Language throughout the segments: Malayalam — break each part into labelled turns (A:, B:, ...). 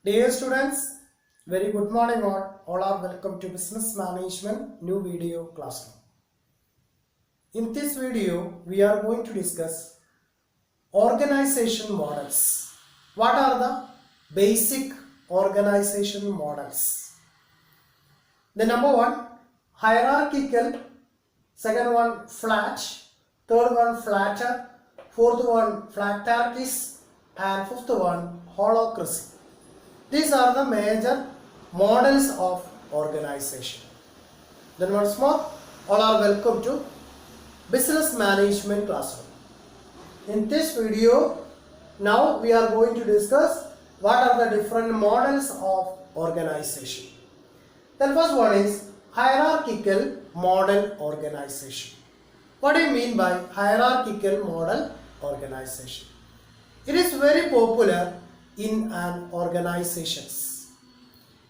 A: Dear students, very good morning all. All are welcome to Business Management new video classroom. In this video, we are going to discuss organization models. What are the basic organization models? The number one, hierarchical. Second one, flat. Third one, flatter. Fourth one, flatarchies. And fifth one, holacracy. These are the major models of organization. Then once more, all are welcome to Business Management classroom. In this video, now we are going to discuss what are the different models of organization. Then first one is hierarchical model organization. What do you mean by hierarchical model organization? It is very popular in an organizations.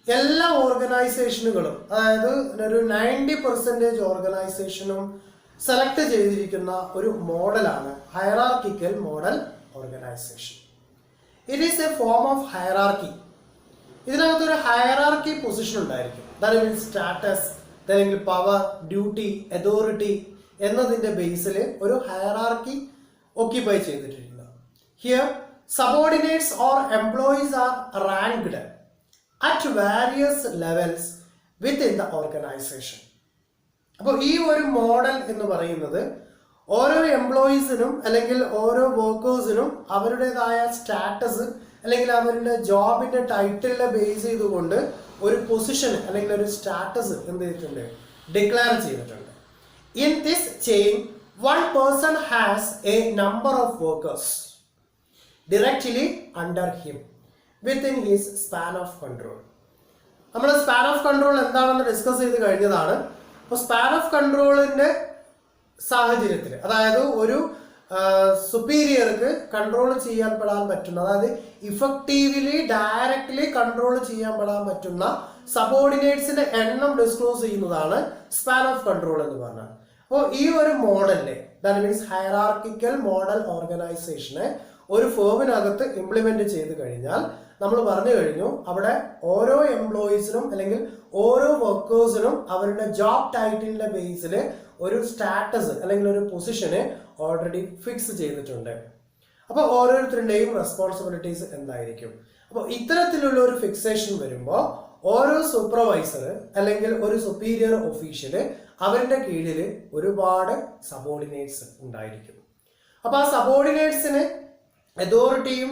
A: എല്ലാ ഓർഗനൈസേഷനുകളും അതായത് ഒരു 90% ഓർഗനൈസേഷനും സെലക്ട് ചെയ്തിരിക്കുന്ന ഒരു മോഡലാണ് hierarchical model organization. It is A form of hierarchy. ഇതിനകത്തൊരു ഹയറാർക്കി പൊസിഷൻ ഉണ്ടായിരിക്കും. ദാറ്റ് മീൻസ് സ്റ്റാറ്റസ്, അല്ലെങ്കിൽ പവർ, ഡ്യൂട്ടി, അതോറിറ്റി എന്നതിൻ്റെ ബേസിൽ ഒരു ഹയറാർക്കി ഓക്യുപ്പൈ ചെയ്തിട്ടുണ്ട്. Here subordinates or employees are ranked at various levels within the organization. അപ്പോൾ ഈ ഒരു മോഡൽ എന്ന് പറയുന്നത് ഓരോ എംപ്ലോയീസിനും അല്ലെങ്കിൽ ഓരോ വർക്കേഴ്സിനും അവരുടേതായ സ്റ്റാറ്റസ് അല്ലെങ്കിൽ അവരുടെ ജോബിന്റെ ടൈറ്റിലിനെ ബേസ് ചെയ്തുകൊണ്ട് ഒരു പൊസിഷൻ അല്ലെങ്കിൽ ഒരു സ്റ്റാറ്റസ് എന്ത് ചെയ്തിട്ടുണ്ട്, ഡിക്ലെയർ ചെയ്തിട്ടുണ്ട്. In this chain one person has A number of workers directly under him within his span of control. നമ്മൾ സ്പാൻ ഓഫ് കൺട്രോൾ എന്താണെന്ന് ഡിസ്കസ് ചെയ്ത് കഴിഞ്ഞതാണ്. അപ്പോൾ സ്പാൻ ഓഫ് കൺട്രോളിൻ്റെ സാഹചര്യത്തിൽ, അതായത് ഒരു സുപ്പീരിയർക്ക് കൺട്രോൾ ചെയ്യാൻ പെടാൻ പറ്റുന്ന, അതായത് ഇഫക്റ്റീവ്ലി ഡയറക്റ്റ്ലി കൺട്രോൾ ചെയ്യാൻ പെടാൻ പറ്റുന്ന സബോർഡിനേറ്റ്സിന്റെ എണ്ണം ഡിസ്ക്ലോസ് ചെയ്യുന്നതാണ് സ്പാൻ ഓഫ് കൺട്രോൾ എന്ന് പറഞ്ഞാൽ. അപ്പോൾ ഈ ഒരു മോഡലിനെ, ദാറ്റ് മീൻസ് ഹയറാർക്കിക്കൽ മോഡൽ ഓർഗനൈസേഷനെ ഒരു ഫേമിനകത്ത് ഇംപ്ലിമെന്റ് ചെയ്ത് കഴിഞ്ഞാൽ നമ്മൾ പറഞ്ഞു കഴിഞ്ഞു, അവിടെ ഓരോ എംപ്ലോയീസിനും അല്ലെങ്കിൽ ഓരോ വർക്കേഴ്സിനും അവരുടെ ജോബ് ടൈറ്റിലിന്റെ ബേസിൽ ഒരു സ്റ്റാറ്റസ് അല്ലെങ്കിൽ ഒരു പൊസിഷന് ഓൾറെഡി ഫിക്സ് ചെയ്തിട്ടുണ്ട്. അപ്പോൾ ഓരോരുത്തരുടെയും റെസ്പോൺസിബിലിറ്റീസ് എന്തായിരിക്കും. അപ്പോൾ ഇത്തരത്തിലുള്ള ഒരു ഫിക്സേഷൻ വരുമ്പോൾ ഓരോ സൂപ്പർവൈസർ അല്ലെങ്കിൽ ഒരു സുപ്പീരിയർ ഒഫീഷ്യല് അവരുടെ കീഴിൽ ഒരുപാട് സബോർഡിനേറ്റ്സ് ഉണ്ടായിരിക്കും. അപ്പോൾ ആ സബോർഡിനേറ്റ്സിന് അതോറിറ്റിയും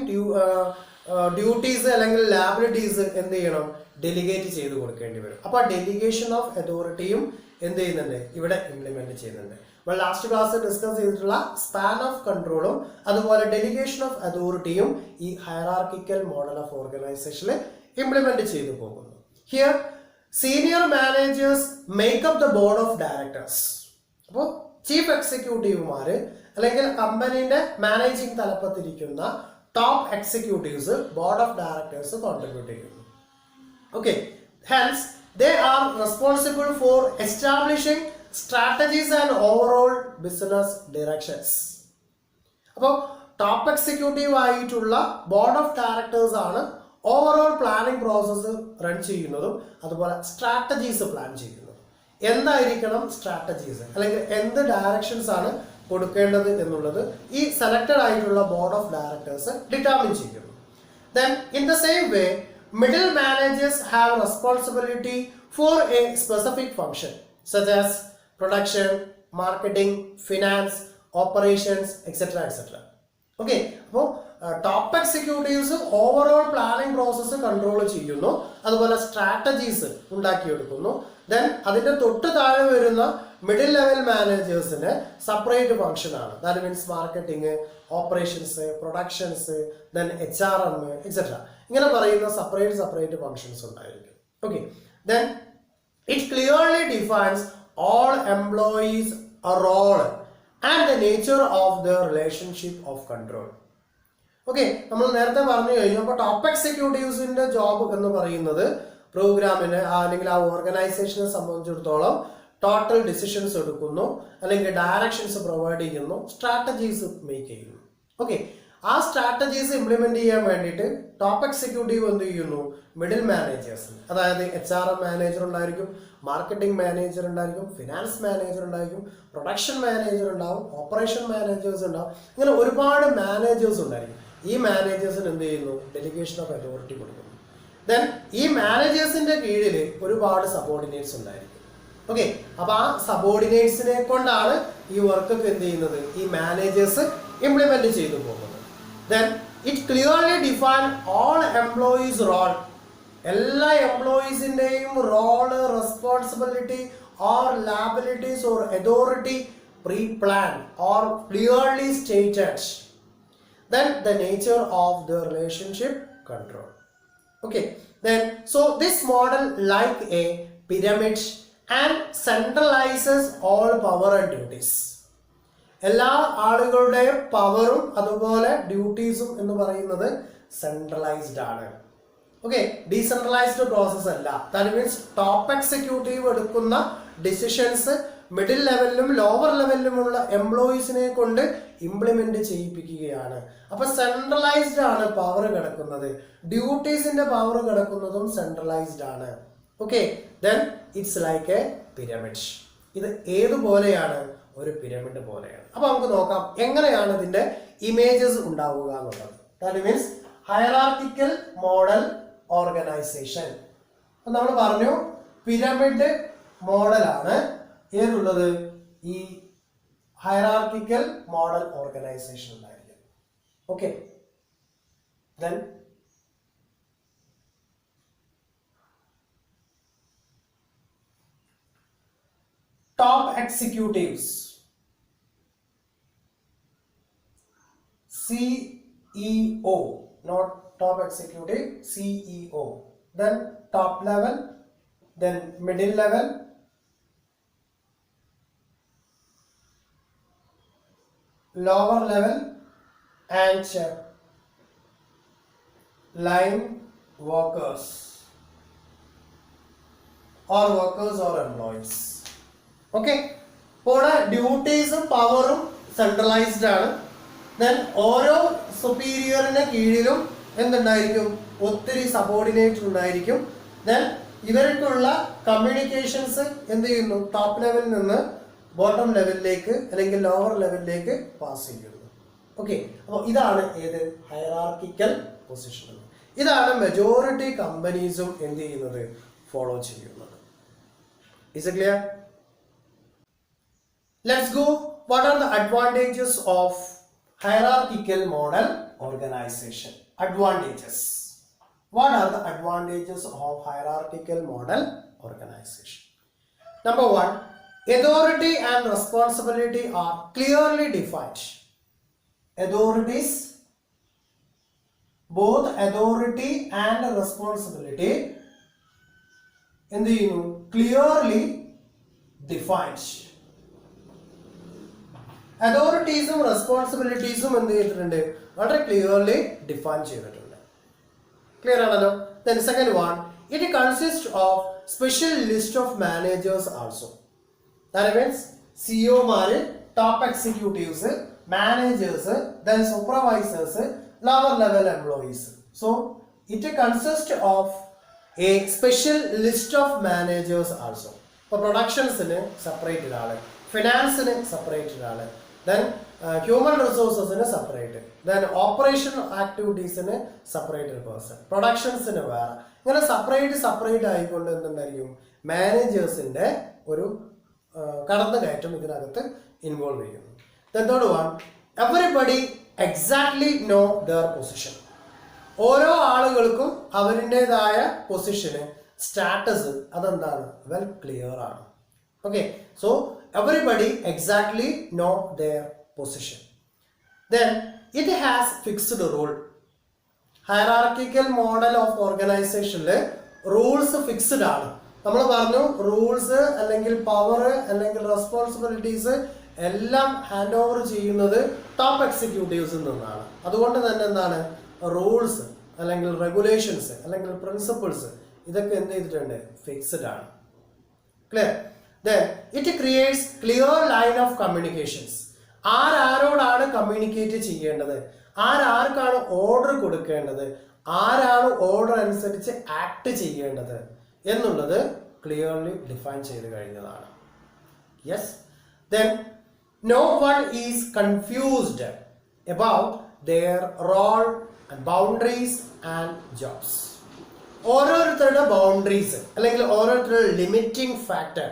A: ഡ്യൂട്ടീസ് അല്ലെങ്കിൽ ലാബിലിറ്റീസ് എന്ത് ചെയ്യണം, ഡെലിഗേറ്റ് ചെയ്ത് കൊടുക്കേണ്ടി വരും. അപ്പോൾ ആ ഡെലിഗേഷൻ ഓഫ് അതോറിറ്റിയും എന്ത് ചെയ്യുന്നുണ്ട്, ഇവിടെ ഇംപ്ലിമെന്റ് ചെയ്യുന്നുണ്ട്. അപ്പോൾ ലാസ്റ്റ് ക്ലാസ് ഡിസ്കസ് ചെയ്തിട്ടുള്ള സ്പാൻ ഓഫ് കൺട്രോളും അതുപോലെ ഡെലിഗേഷൻ ഓഫ് അതോറിറ്റിയും ഈ ഹയറാർക്കിക്കൽ മോഡൽ ഓഫ് ഓർഗനൈസേഷനിൽ ഇംപ്ലിമെന്റ് ചെയ്തു പോകുന്നു. Here senior managers make up the board of directors. അപ്പോൾ ചീഫ് എക്സിക്യൂട്ടീവുമാർ അല്ലെങ്കിൽ കമ്പനീന്റെ മാനേജിംഗ് തലപ്പത്തിരിക്കുന്ന top executives board of directors contribute ചെയ്യുന്നു. Okay, hence they are responsible for establishing strategies and overall business directions. അപ്പോൾ ടോപ്പ് എക്സിക്യൂട്ടീവ് ആയിട്ടുള്ള ബോർഡ് ഓഫ് ഡയറക്ടേഴ്സ് ആണ് ഓവറോൾ പ്ലാനിംഗ് പ്രോസസ്സ് റൺ ചെയ്യുന്നതും അതുപോലെ സ്ട്രാറ്റജീസ് പ്ലാൻ ചെയ്യുന്നതും. എന്തായിരിക്കണം സ്ട്രാറ്റജീസ് അല്ലെങ്കിൽ എന്ത് ഡയറക്ഷൻസ് ആണ് കൊടുക്കേണ്ടത് എന്നുള്ളത് ഈ സെലക്ടഡ് ആയിട്ടുള്ള ബോർഡ് ഓഫ് ഡയറക്ടേഴ്സ് ഡിറ്റർമിൻ ചെയ്യുന്നു. Then in the same way middle managers have responsibility for a specific function such as production, marketing, finance, operations etcetera etcetera. Okay, അപ്പോൾ top executives overall planning process control ചെയ്യുന്നു, അതുപോലെ സ്ട്രാറ്റജീസ് ഉണ്ടാക്കിയെടുക്കുന്നു. ദെൻ അതിന്റെ തൊട്ട് താഴെ വരുന്ന മിഡിൽ ലെവൽ മാനേജേഴ്സിന് സെപ്പറേറ്റ് ഫംഗ്ഷൻ ആണ്. That means marketing, operations, productions, then HRM etcetera. ഇങ്ങനെ പറയുന്ന സെപ്പറേറ്റ് ഫംഗ്ഷൻസ് ഉണ്ടായിരിക്കും. Okay, then it clearly defines all employees role and the nature of the relationship of control. Okay, നമ്മൾ നേരത്തെ പറഞ്ഞു കഴിഞ്ഞു. അപ്പോൾ ടോപ്പ് എക്സിക്യൂട്ടീവ്സിന്റെ ജോബ് എന്ന് പറയുന്നത് പ്രോഗ്രാമിന് അല്ലെങ്കിൽ ആ ഓർഗനൈസേഷനെ സംബന്ധിച്ചിടത്തോളം ടോട്ടൽ ഡിസിഷൻസ് എടുക്കുന്നു, അല്ലെങ്കിൽ ഡയറക്ഷൻസ് പ്രൊവൈഡ് ചെയ്യുന്നു, സ്ട്രാറ്റജീസ് മേക്ക് ചെയ്യുന്നു. ഓക്കെ, ആ സ്ട്രാറ്റജീസ് ഇംപ്ലിമെന്റ് ചെയ്യാൻ വേണ്ടിയിട്ട് ടോപ്പ് എക്സിക്യൂട്ടീവ് എന്ത് ചെയ്യുന്നു, മിഡിൽ മാനേജേഴ്സ്, അതായത് HR മാനേജർ ഉണ്ടായിരിക്കും, മാർക്കറ്റിംഗ് മാനേജർ ഉണ്ടായിരിക്കും, ഫിനാൻസ് മാനേജർ ഉണ്ടായിരിക്കും, പ്രൊഡക്ഷൻ മാനേജർ ഉണ്ടാവും, ഓപ്പറേഷൻ മാനേജേഴ്സ് ഉണ്ടാവും, ഇങ്ങനെ ഒരുപാട് മാനേജേഴ്സ് ഉണ്ടായിരിക്കും. ഈ മാനേജേഴ്സിന് എന്ത് ചെയ്യുന്നു, ഡെലിഗേഷൻ ഓഫ് അതോറിറ്റി കൊടുക്കുന്നു. ദെൻ ഈ മാനേജേഴ്സിന്റെ കീഴിൽ ഒരുപാട് സബോർഡിനേറ്റ്സ് ഉണ്ടായിരിക്കും. ഓക്കെ, അപ്പൊ ആ സബോർഡിനേറ്റ്സിനെ കൊണ്ടാണ് ഈ വർക്കൊക്കെ എന്ത് ചെയ്യുന്നത്, ഈ മാനേജേഴ്സ് ഇംപ്ലിമെന്റ് ചെയ്തു പോകുന്നത്. Then it clearly define all employees' role. എല്ലാ എംപ്ലോയീസിന്റെയും role, responsibility or liabilities or authority pre-plan or clearly stated. Then the nature of the relationship control. Okay, then so this model like a pyramid and centralizes all power and duties. എല്ലാ ആളുകളുടെ പവറും അതുപോലെ ഡ്യൂട്ടീസും എന്ന് പറയുന്നത് സെൻട്രലൈസ്ഡ് ആണ്. ഓക്കെ, ഡീസെൻട്രലൈസ്ഡ് പ്രോസസ് അല്ല. ദാറ്റ് മീൻസ് ടോപ്പ് എക്സിക്യൂട്ടീവ് എടുക്കുന്ന ഡിസിഷൻസ് മിഡിൽ ലെവലിലും ലോവർ ലെവലിലുമുള്ള എംപ്ലോയീസിനെ കൊണ്ട് ഇംപ്ലിമെന്റ് ചെയ്യിപ്പിക്കുകയാണ്. അപ്പൊ സെൻട്രലൈസ്ഡ് ആണ് പവർ കിടക്കുന്നത്, ഡ്യൂട്ടീസിന്റെ പവർ കിടക്കുന്നതും സെൻട്രലൈസ്ഡ് ആണ്. Okay, then it's like A pyramid. ഇത് ഏതുപോലെയാണ്, ഒരു പിരമിഡ് പോലെയാണ്. അപ്പൊ നമുക്ക് നോക്കാം എങ്ങനെയാണ് ഇതിന്റെ ഇമേജസ് ഉണ്ടാവുക എന്നുള്ളത്. That means hierarchical model organisation. നമ്മൾ പറഞ്ഞു പിരമിഡ് മോഡലാണ് ഏതുള്ളത്, ഈ ഹയറാർക്കിക്കൽ മോഡൽ ഓർഗനൈസേഷൻ ഉണ്ടായിരിക്കും. Okay, then top executives, CEO, not top executive, CEO. Then top level, then middle level, lower level, and line workers or employees. Okay, ഇപ്പോൾ ഡ്യൂട്ടീസും പവറും സെൻട്രലൈസ്ഡ് ആണ്. ദെൻ ഓരോ സുപ്പീരിയറിന്റെ കീഴിലും എന്തുണ്ടായിരിക്കും, ഒത്തിരി സബോർഡിനേറ്റ് ഉണ്ടായിരിക്കും. ദെൻ ഇവർക്കുള്ള കമ്മ്യൂണിക്കേഷൻസ് എന്ത് ചെയ്യുന്നു, ടോപ്പ് ലെവലിൽ നിന്ന് ബോട്ടം ലെവലിലേക്ക് അല്ലെങ്കിൽ ലോവർ ലെവലിലേക്ക് പാസ് ചെയ്യുന്നു. ഓക്കെ, അപ്പോൾ ഇതാണ് ഏത് ഹയറാർക്കിക്കൽ പൊസിഷൻ. ഇതാണ് മെജോറിറ്റി കമ്പനീസും എന്ത് ചെയ്യുന്നത്, ഫോളോ ചെയ്യുന്നത്. Is it clear? Let's go. What are the advantages of hierarchical model organization? Advantages. What are the advantages of hierarchical model organization? Number one, authority and responsibility are clearly defined. Authorities, both authority and responsibility clearly defined. അതോറിറ്റീസും റെസ്പോൺസിബിലിറ്റീസും എന്ത് ചെയ്തിട്ടുണ്ട്, വളരെ ക്ലിയർലി ഡിഫൈൻ ചെയ്തിട്ടുണ്ട്. ക്ലിയർ ആണല്ലോ. Then second one, it consist of special list of managers also. That means സിഇഒമാര്, top executives, managers, then supervisors, lower level employees. So it consist of a special list of managers also. ഇപ്പോൾ പ്രൊഡക്ഷൻസിന് സെപ്പറേറ്റ് ഒരാള്, ഫിനാൻസിന് സെപ്പറേറ്റ് ഒരാള്, ദെൻ ഹ്യൂമൻ റിസോഴ്സസിന് സെപ്പറേറ്റ്, ദെൻ ഓപ്പറേഷൻ ആക്ടിവിറ്റീസിന് സെപ്പറേറ്റ് ഒരു പേഴ്സൺ, പ്രൊഡക്ഷൻസിന് വേറെ, ഇങ്ങനെ സെപ്പറേറ്റ് ആയിക്കൊണ്ട് എന്തുണ്ടായിരിക്കും, മാനേജേഴ്സിന്റെ ഒരു കടന്നുകയറ്റം ഇതിനകത്ത് ഇൻവോൾവ് ചെയ്യുന്നു. Then third one, everybody exactly no there position. ഓരോ ആളുകൾക്കും അവരുടേതായ പൊസിഷന്, സ്റ്റാറ്റസ് അതെന്താണ്, വെൽ ക്ലിയർ ആണ്. Okay, so everybody exactly know their position. Then it has fixed rule. Hierarchical model of organization rules fixed ആണ്. നമ്മൾ പറഞ്ഞു റൂൾസ് അല്ലെങ്കിൽ പവർ അല്ലെങ്കിൽ റെസ്പോൺസിബിലിറ്റീസ് എല്ലാം ഹാൻഡ് ഓവർ ചെയ്യുന്നത് ടോപ്പ് എക്സിക്യൂട്ടീവ്സിൽ നിന്നാണ്. അതുകൊണ്ട് തന്നെ എന്താണ്, റൂൾസ് അല്ലെങ്കിൽ റെഗുലേഷൻസ് അല്ലെങ്കിൽ പ്രിൻസിപ്പിൾസ് ഇതൊക്കെ എന്ത് ചെയ്തിട്ടുണ്ട്, ഫിക്സ്ഡ് ആണ്. Clear? Then it creates clear line of communications. ആരോടാണ് കമ്മ്യൂണിക്കേറ്റ് ചെയ്യേണ്ടത്, ആർക്കാണ് ഓർഡർ കൊടുക്കേണ്ടത്, ആരാണ് ഓർഡർ അനുസരിച്ച് ആക്ട് ചെയ്യേണ്ടത് എന്നുള്ളത് ക്ലിയർലി ഡിഫൈൻ ചെയ്ത് കഴിഞ്ഞതാണ്. Yes, then no one is confused about their role and boundaries and jobs. ഓരോരുത്തരുടെ ബൗണ്ടറീസ് അല്ലെങ്കിൽ ഓരോരുത്തരുടെ ലിമിറ്റിംഗ് ഫാക്ടർ,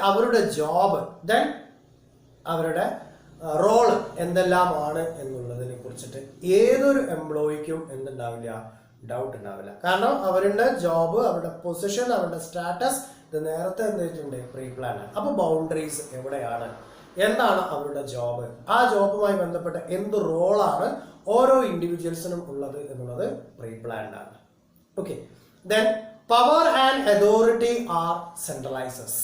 A: അവരുടെ ജോബ്, ദെൻ അവരുടെ റോള് എന്തെല്ലാമാണ് എന്നുള്ളതിനെ കുറിച്ചിട്ട് ഏതൊരു എംപ്ലോയിക്കും എന്തുണ്ടാവില്ല, ഡൗട്ട് ഉണ്ടാവില്ല. കാരണം അവരുടെ ജോബ്, അവരുടെ പൊസിഷൻ, അവരുടെ സ്റ്റാറ്റസ് ഇത് നേരത്തെ എന്ത് ചെയ്തിട്ടുണ്ട്, പ്രീ പ്ലാൻ ആണ്. അപ്പോൾ ബൗണ്ടറീസ് എവിടെയാണ്, എന്താണ് അവരുടെ ജോബ്, ആ ജോബുമായി ബന്ധപ്പെട്ട എന്ത് റോളാണ് ഓരോ ഇൻഡിവിജ്വൽസിനും ഉള്ളത് എന്നുള്ളത് പ്രീ പ്ലാൻഡ് ആണ്. Okay, then power and authority are centralises.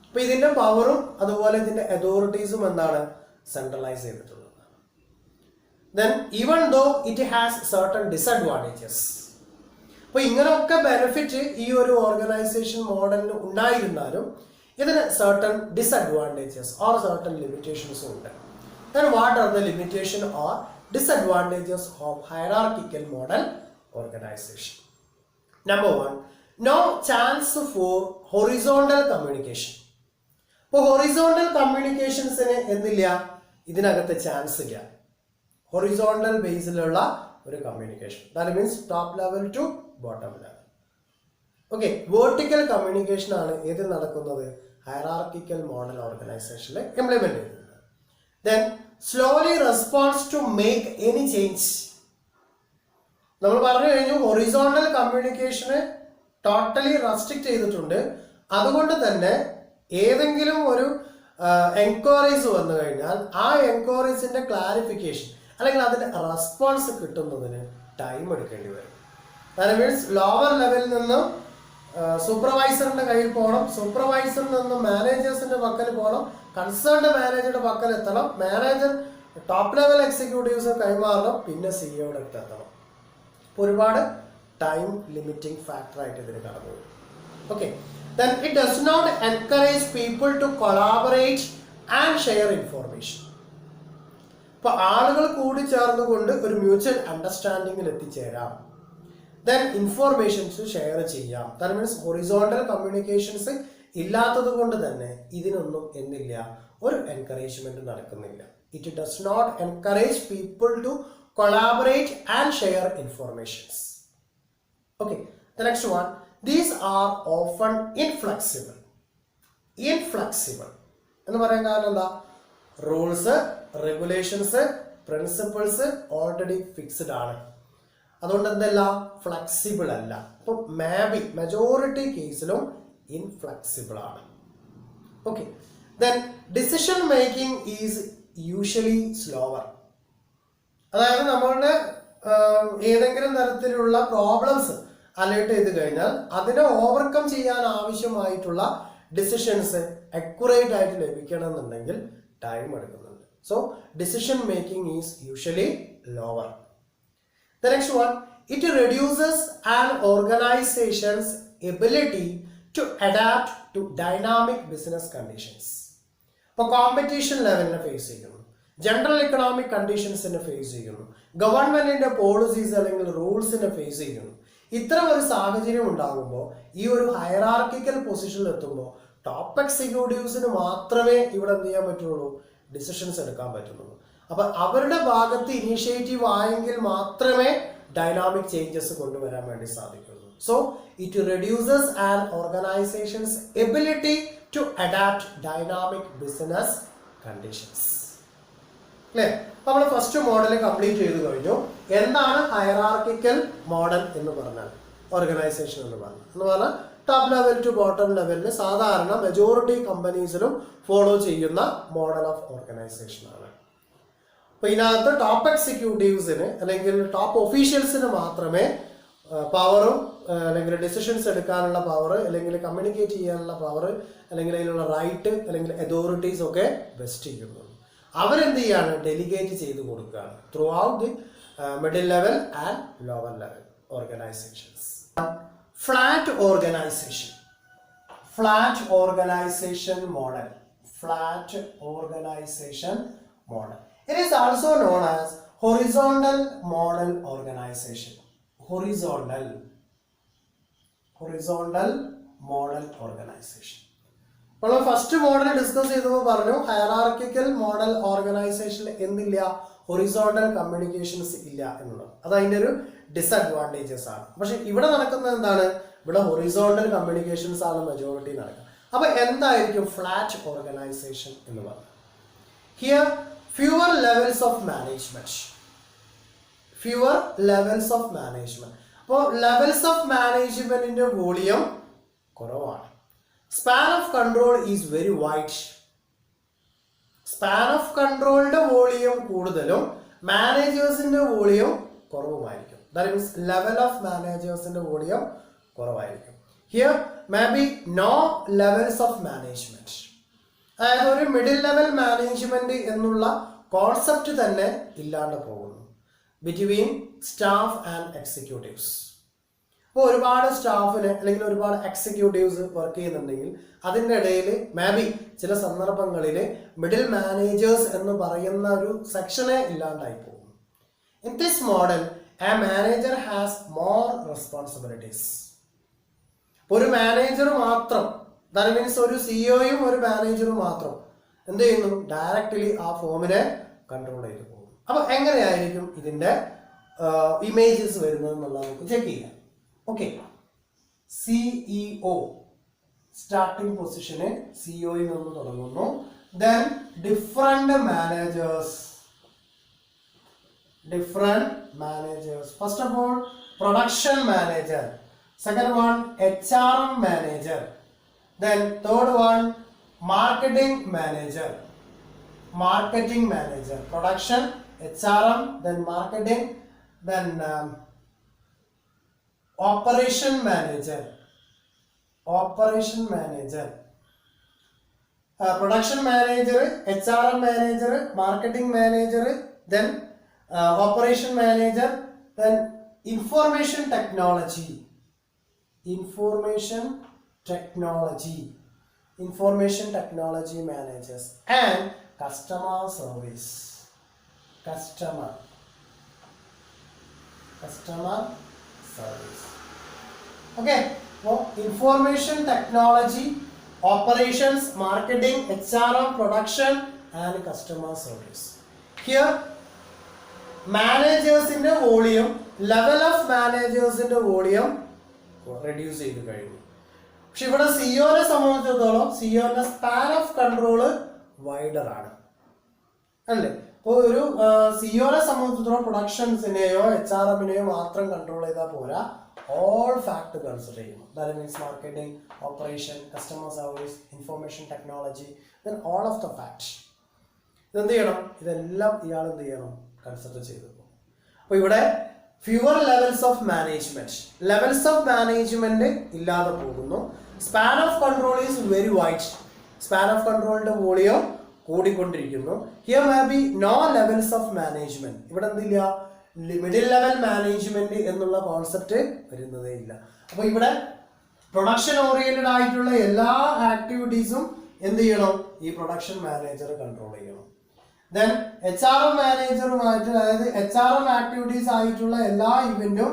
A: അപ്പൊ ഇതിന്റെ പവറും അതുപോലെ ഇതിന്റെ അതോറിറ്റീസും എന്താണ്, സെൻട്രലൈസ് ചെയ്തിട്ടുള്ളത്. Then even though it has certain disadvantages. അപ്പൊ ഇങ്ങനെയൊക്കെ ബെനിഫിറ്റ് ഈ ഒരു ഓർഗനൈസേഷൻ മോഡലിന് ഉണ്ടായിരുന്നാലും ഇതിന് certain disadvantages or certain limitations ഉണ്ട്. Then what are the limitations or disadvantages of hierarchical model organization? Number one, no chance for horizontal communication. ഇപ്പോൾ horizontal communicationsന് എന്തില്ല, ഇതിനകത്ത് ചാൻസ് ഇല്ല. ഹൊറിസോണ്ടൽ ബേസിലുള്ള ഒരു communication, that means top level to bottom level. Okay, vertical communication ആണ് ഏതിൽ നടക്കുന്നത്, ഹയറാർക്കിക്കൽ മോഡൽ ഓർഗനൈസേഷനിൽ ഇംപ്ലിമെന്റ് ചെയ്യുന്നത്. Then slowly response to make any change. നമ്മൾ പറഞ്ഞു കഴിഞ്ഞു ഹൊറിസോണ്ടൽ കമ്മ്യൂണിക്കേഷന് ടോട്ടലി റെസ്ട്രിക്ട് ചെയ്തിട്ടുണ്ട്. അതുകൊണ്ട് തന്നെ ഏതെങ്കിലും ഒരു എൻക്വയറീസ് വന്നു കഴിഞ്ഞാൽ ആ എൻക്വയറീസിന്റെ ക്ലാരിഫിക്കേഷൻ അല്ലെങ്കിൽ അതിന്റെ റെസ്പോൺസ് കിട്ടുന്നതിന് ടൈം എടുക്കേണ്ടി വരും. ദാറ്റ് മീൻസ് ലോവർ ലെവലിൽ നിന്നും സൂപ്പർവൈസറിന്റെ കയ്യിൽ പോകണം, സൂപ്പർവൈസറിൽ നിന്നും മാനേജേഴ്സിന്റെ പക്കൽ പോകണം, കൺസേൺഡ് മാനേജറുടെ പക്കൽ എത്തണം, മാനേജർ ടോപ്പ് ലെവൽ എക്സിക്യൂട്ടീവ്സ് കൈമാറണം, പിന്നെ സിഇഒയുടെ അടുത്ത് എത്തണം. ഒരുപാട് ടൈം ലിമിറ്റിംഗ് ഫാക്ടർ ആയിട്ട് ഇതിന് കടന്നു വരും. Okay, then it does not encourage people to collaborate and share information. ഇപ്പൊ ആളുകൾ കൂടി ചേർന്നുകൊണ്ട് ഒരു മ്യൂച്വൽ അണ്ടർസ്റ്റാൻഡിങ്ങിൽ എത്തിച്ചേരാം, ദെൻ ഇൻഫോർമേഷൻസ് ഷെയർ ചെയ്യാം. ദാറ്റ് മീൻസ് ഹൊറിസോണ്ടൽ കമ്മ്യൂണിക്കേഷൻസ് ഇല്ലാത്തത് കൊണ്ട് തന്നെ ഇതിനൊന്നും എന്നില്ല, ഒരു എൻകറേജ്മെന്റ് നടക്കുന്നില്ല. It does not encourage people to collaborate and share informations. Okay, the next one, these are often inflexible. Inflexible എന്ന് പറയാൻ കാരണം എന്താ, rules, regulations, principles already fixed ആണ്. അതുകൊണ്ട് എന്തല്ല, ഫ്ലെക്സിബിൾ അല്ല. ഇപ്പം മെജോറിറ്റി കേസിലും ഇൻഫ്ലെക്സിബിൾ ആണ്. Okay, then decision making is usually slower. അതായത് നമ്മളുടെ ഏതെങ്കിലും തരത്തിലുള്ള പ്രോബ്ലംസ് അലേർട്ട് ചെയ്ത് കഴിഞ്ഞാൽ അതിനെ ഓവർകം ചെയ്യാൻ ആവശ്യമായിട്ടുള്ള ഡിസിഷൻസ് അക്യുറേറ്റ് ആയിട്ട് ലഭിക്കണമെന്നുണ്ടെങ്കിൽ ടൈം എടുക്കുന്നുണ്ട്. So decision making is usually lower. The next one, it reduces an organization's ability to adapt to dynamic business conditions. ഇപ്പോൾ കോമ്പറ്റീഷൻ ലെവലിനെ ഫേസ് ചെയ്യുന്നു, ജനറൽ എക്കണോമിക് കണ്ടീഷൻസിനെ ഫേസ് ചെയ്യുന്നു, ഗവൺമെന്റിന്റെ പോളിസീസ് അല്ലെങ്കിൽ റൂൾസിനെ ഫേസ് ചെയ്യുന്നു. ഇത്തരം ഒരു സാഹചര്യം ഉണ്ടാകുമ്പോൾ ഈ ഒരു ഹയറാർക്കിക്കൽ പൊസിഷനിൽ എത്തുമ്പോൾ ടോപ്പ് എക്സിക്യൂട്ടീവ്സിന് മാത്രമേ ഇവിടെ എന്ത് ചെയ്യാൻ പറ്റുള്ളൂ, ഡിസിഷൻസ് എടുക്കാൻ പറ്റുള്ളൂ. അപ്പൊ അവരുടെ ഭാഗത്ത് ഇനീഷ്യേറ്റീവ് ആയെങ്കിൽ മാത്രമേ ഡൈനാമിക് ചേഞ്ചസ് കൊണ്ടുവരാൻ വേണ്ടി സാധിക്കുള്ളൂ. So it reduces an organisations ability to adapt dynamic business conditions. അല്ലേ, നമ്മൾ ഫസ്റ്റ് മോഡൽ കംപ്ലീറ്റ് ചെയ്ത് കഴിഞ്ഞു. എന്താണ് ഹയറാർക്കിക്കൽ മോഡൽ എന്ന് പറഞ്ഞാൽ, ഓർഗനൈസേഷൻ എന്ന് പറഞ്ഞാൽ ടോപ്പ് ലെവൽ ടു ബോട്ടം ലെവലിൽ സാധാരണ മെജോറിറ്റി കമ്പനീസിലും ഫോളോ ചെയ്യുന്ന മോഡൽ ഓഫ് ഓർഗനൈസേഷൻ ആണ്. അപ്പൊ ഇതിനകത്ത് ടോപ്പ് എക്സിക്യൂട്ടീവ്സിന് അല്ലെങ്കിൽ ടോപ്പ് ഒഫീഷ്യൽസിന് മാത്രമേ പവറും അല്ലെങ്കിൽ ഡിസിഷൻസ് എടുക്കാനുള്ള പവർ അല്ലെങ്കിൽ കമ്മ്യൂണിക്കേറ്റ് ചെയ്യാനുള്ള പവർ അല്ലെങ്കിൽ അതിനുള്ള റൈറ്റ് അല്ലെങ്കിൽ അതോറിറ്റീസ് ഒക്കെ വെസ്റ്റ് ചെയ്യുന്നുള്ളൂ. അവരെന്ത് ചെയ്യാണ്, ഡെലിഗേറ്റ് ചെയ്ത് കൊടുക്കുകയാണ് through out the middle level and lower level organisations. Flat organisation, flat organisation model, flat organisation model. It is also known as horizontal model organization. Horizontal model organization. നമ്മൾ ഫസ്റ്റ് മോഡൽ ഡിസ്കസ് ചെയ്തപ്പോൾ പറഞ്ഞു ഹയറാർക്കിക്കൽ മോഡൽ ഓർഗനൈസേഷനിൽ എന്തില്ല, ഹൊറിസോണ്ടൽ കമ്മ്യൂണിക്കേഷൻസ് ഇല്ല എന്നുള്ളത്. അത് അതിൻ്റെ ഒരു ഡിസഡ്വാൻറ്റേജസ് ആണ്. പക്ഷെ ഇവിടെ നടക്കുന്നത് എന്താണ്, ഇവിടെ ഹൊറിസോണ്ടൽ കമ്മ്യൂണിക്കേഷൻസ് ആണ് മെജോറിറ്റി നടക്കുക. അപ്പൊ എന്തായിരിക്കും ഫ്ലാറ്റ് ഓർഗനൈസേഷൻ എന്ന് പറയുന്നത്? Here fewer levels of management. അപ്പോൾ ലെവൽസ് ഓഫ് മാനേജ്മെന്റിന്റെ വോളിയം കുറവാണ്. Span of control is very wide. Span of കൺട്രോളിന്റെ വോളിയം കൂടുതലും മാനേജേഴ്സിന്റെ വോളിയം കുറവുമായിരിക്കും. ദാറ്റ് മീൻസ് ലെവൽ ഓഫ് മാനേജേഴ്സിന്റെ വോളിയം കുറവായിരിക്കും. Here may be no levels of management. അതായത് ഒരു മിഡിൽ ലെവൽ മാനേജ്മെന്റ് എന്നുള്ള കോൺസെപ്റ്റ് തന്നെ ഇല്ലാണ്ട് പോകുന്നു ബിറ്റ്വീൻ സ്റ്റാഫ് ആൻഡ് എക്സിക്യൂട്ടീവ്സ്. അപ്പോൾ ഒരുപാട് സ്റ്റാഫിന് അല്ലെങ്കിൽ ഒരുപാട് എക്സിക്യൂട്ടീവ്സ് വർക്ക് ചെയ്യുന്നുണ്ടെങ്കിൽ അതിൻ്റെ ഇടയിൽ മേ ബി ചില സന്ദർഭങ്ങളിൽ മിഡിൽ മാനേജേഴ്സ് എന്ന് പറയുന്ന ഒരു സെക്ഷനെ ഇല്ലാണ്ടായി പോകും. In this model A manager has more responsibilities. ഒരു മാനേജർ മാത്രം, ദാറ്റ് മീൻസ് ഒരു സിഇഒയും ഒരു മാനേജറും മാത്രം എന്ത് ചെയ്യുന്നു, ഡയറക്റ്റ്ലി ആ ഫോമിനെ കൺട്രോൾ ചെയ്ത് പോകും. അപ്പൊ എങ്ങനെയായിരിക്കും ഇതിന്റെ ഇമേജസ് വരുന്നത് എന്നുള്ളത് നമുക്ക് ചെക്ക് ചെയ്യാം. ഓക്കെ, സിഇഒ സ്റ്റാർട്ടിംഗ് പൊസിഷന് സിഇഒയിൽ നിന്ന് തുടങ്ങുന്നു. Then different managers. First of all production manager. Second one, HRM manager. Then third one, marketing manager. Production, HRM, then marketing, then operation manager. Production manager, HRM manager, marketing manager, then operation manager, then information technology managers, and customer service. Okay, so information technology, operations, marketing, HRM, production, and customer service. Here managers in the volume, level of managers in the volume reduce ചെയ്ത് കഴിഞ്ഞു. പക്ഷെ ഇവിടെ സിഇഒനെ സംബന്ധിച്ചിടത്തോളം സിഇഒന്റെ സ്പാൻ ഓഫ് കൺട്രോള് വൈഡർ ആണ് അല്ലേ. അപ്പോൾ ഒരു സിഇഒനെ സംബന്ധിച്ചിടത്തോളം പ്രൊഡക്ഷൻസിനെയോ HRMനെയോ മാത്രം കൺട്രോൾ ചെയ്താൽ പോരാ, ഓൾ ഫാക്ട് കൺസിഡർ ചെയ്യണം. That means marketing, operation, customer service, information technology, then all of the fact. ഇതെന്ത് ചെയ്യണം, ഇതെല്ലാം ഇയാൾ എന്ത് ചെയ്യണം, കൺസിഡർ ചെയ്തു. അപ്പോൾ ഇവിടെ ഫ്യൂവർ ലെവൽസ് ഓഫ് മാനേജ്മെന്റ് ഇല്ലാതെ പോകുന്നു. Span of control is very wide. Span of കൺട്രോളിന്റെ വോളിയം കൂടിക്കൊണ്ടിരിക്കുന്നു. Here may be no levels of management. ഇവിടെ എന്തില്ല, മിഡിൽ ലെവൽ മാനേജ്മെന്റ് എന്നുള്ള കോൺസെപ്റ്റ് വരുന്നതേ ഇല്ല. അപ്പൊ ഇവിടെ പ്രൊഡക്ഷൻ ഓറിയന്റഡ് ആയിട്ടുള്ള എല്ലാ ആക്ടിവിറ്റീസും എന്ത് ചെയ്യണം, ഈ പ്രൊഡക്ഷൻ മാനേജർ കൺട്രോൾ ചെയ്യണം. ദെൻ HRM മാനേജറുമായിട്ട്, അതായത് HRM ആക്ടിവിറ്റീസ് ആയിട്ടുള്ള എല്ലാ ഇവന്റും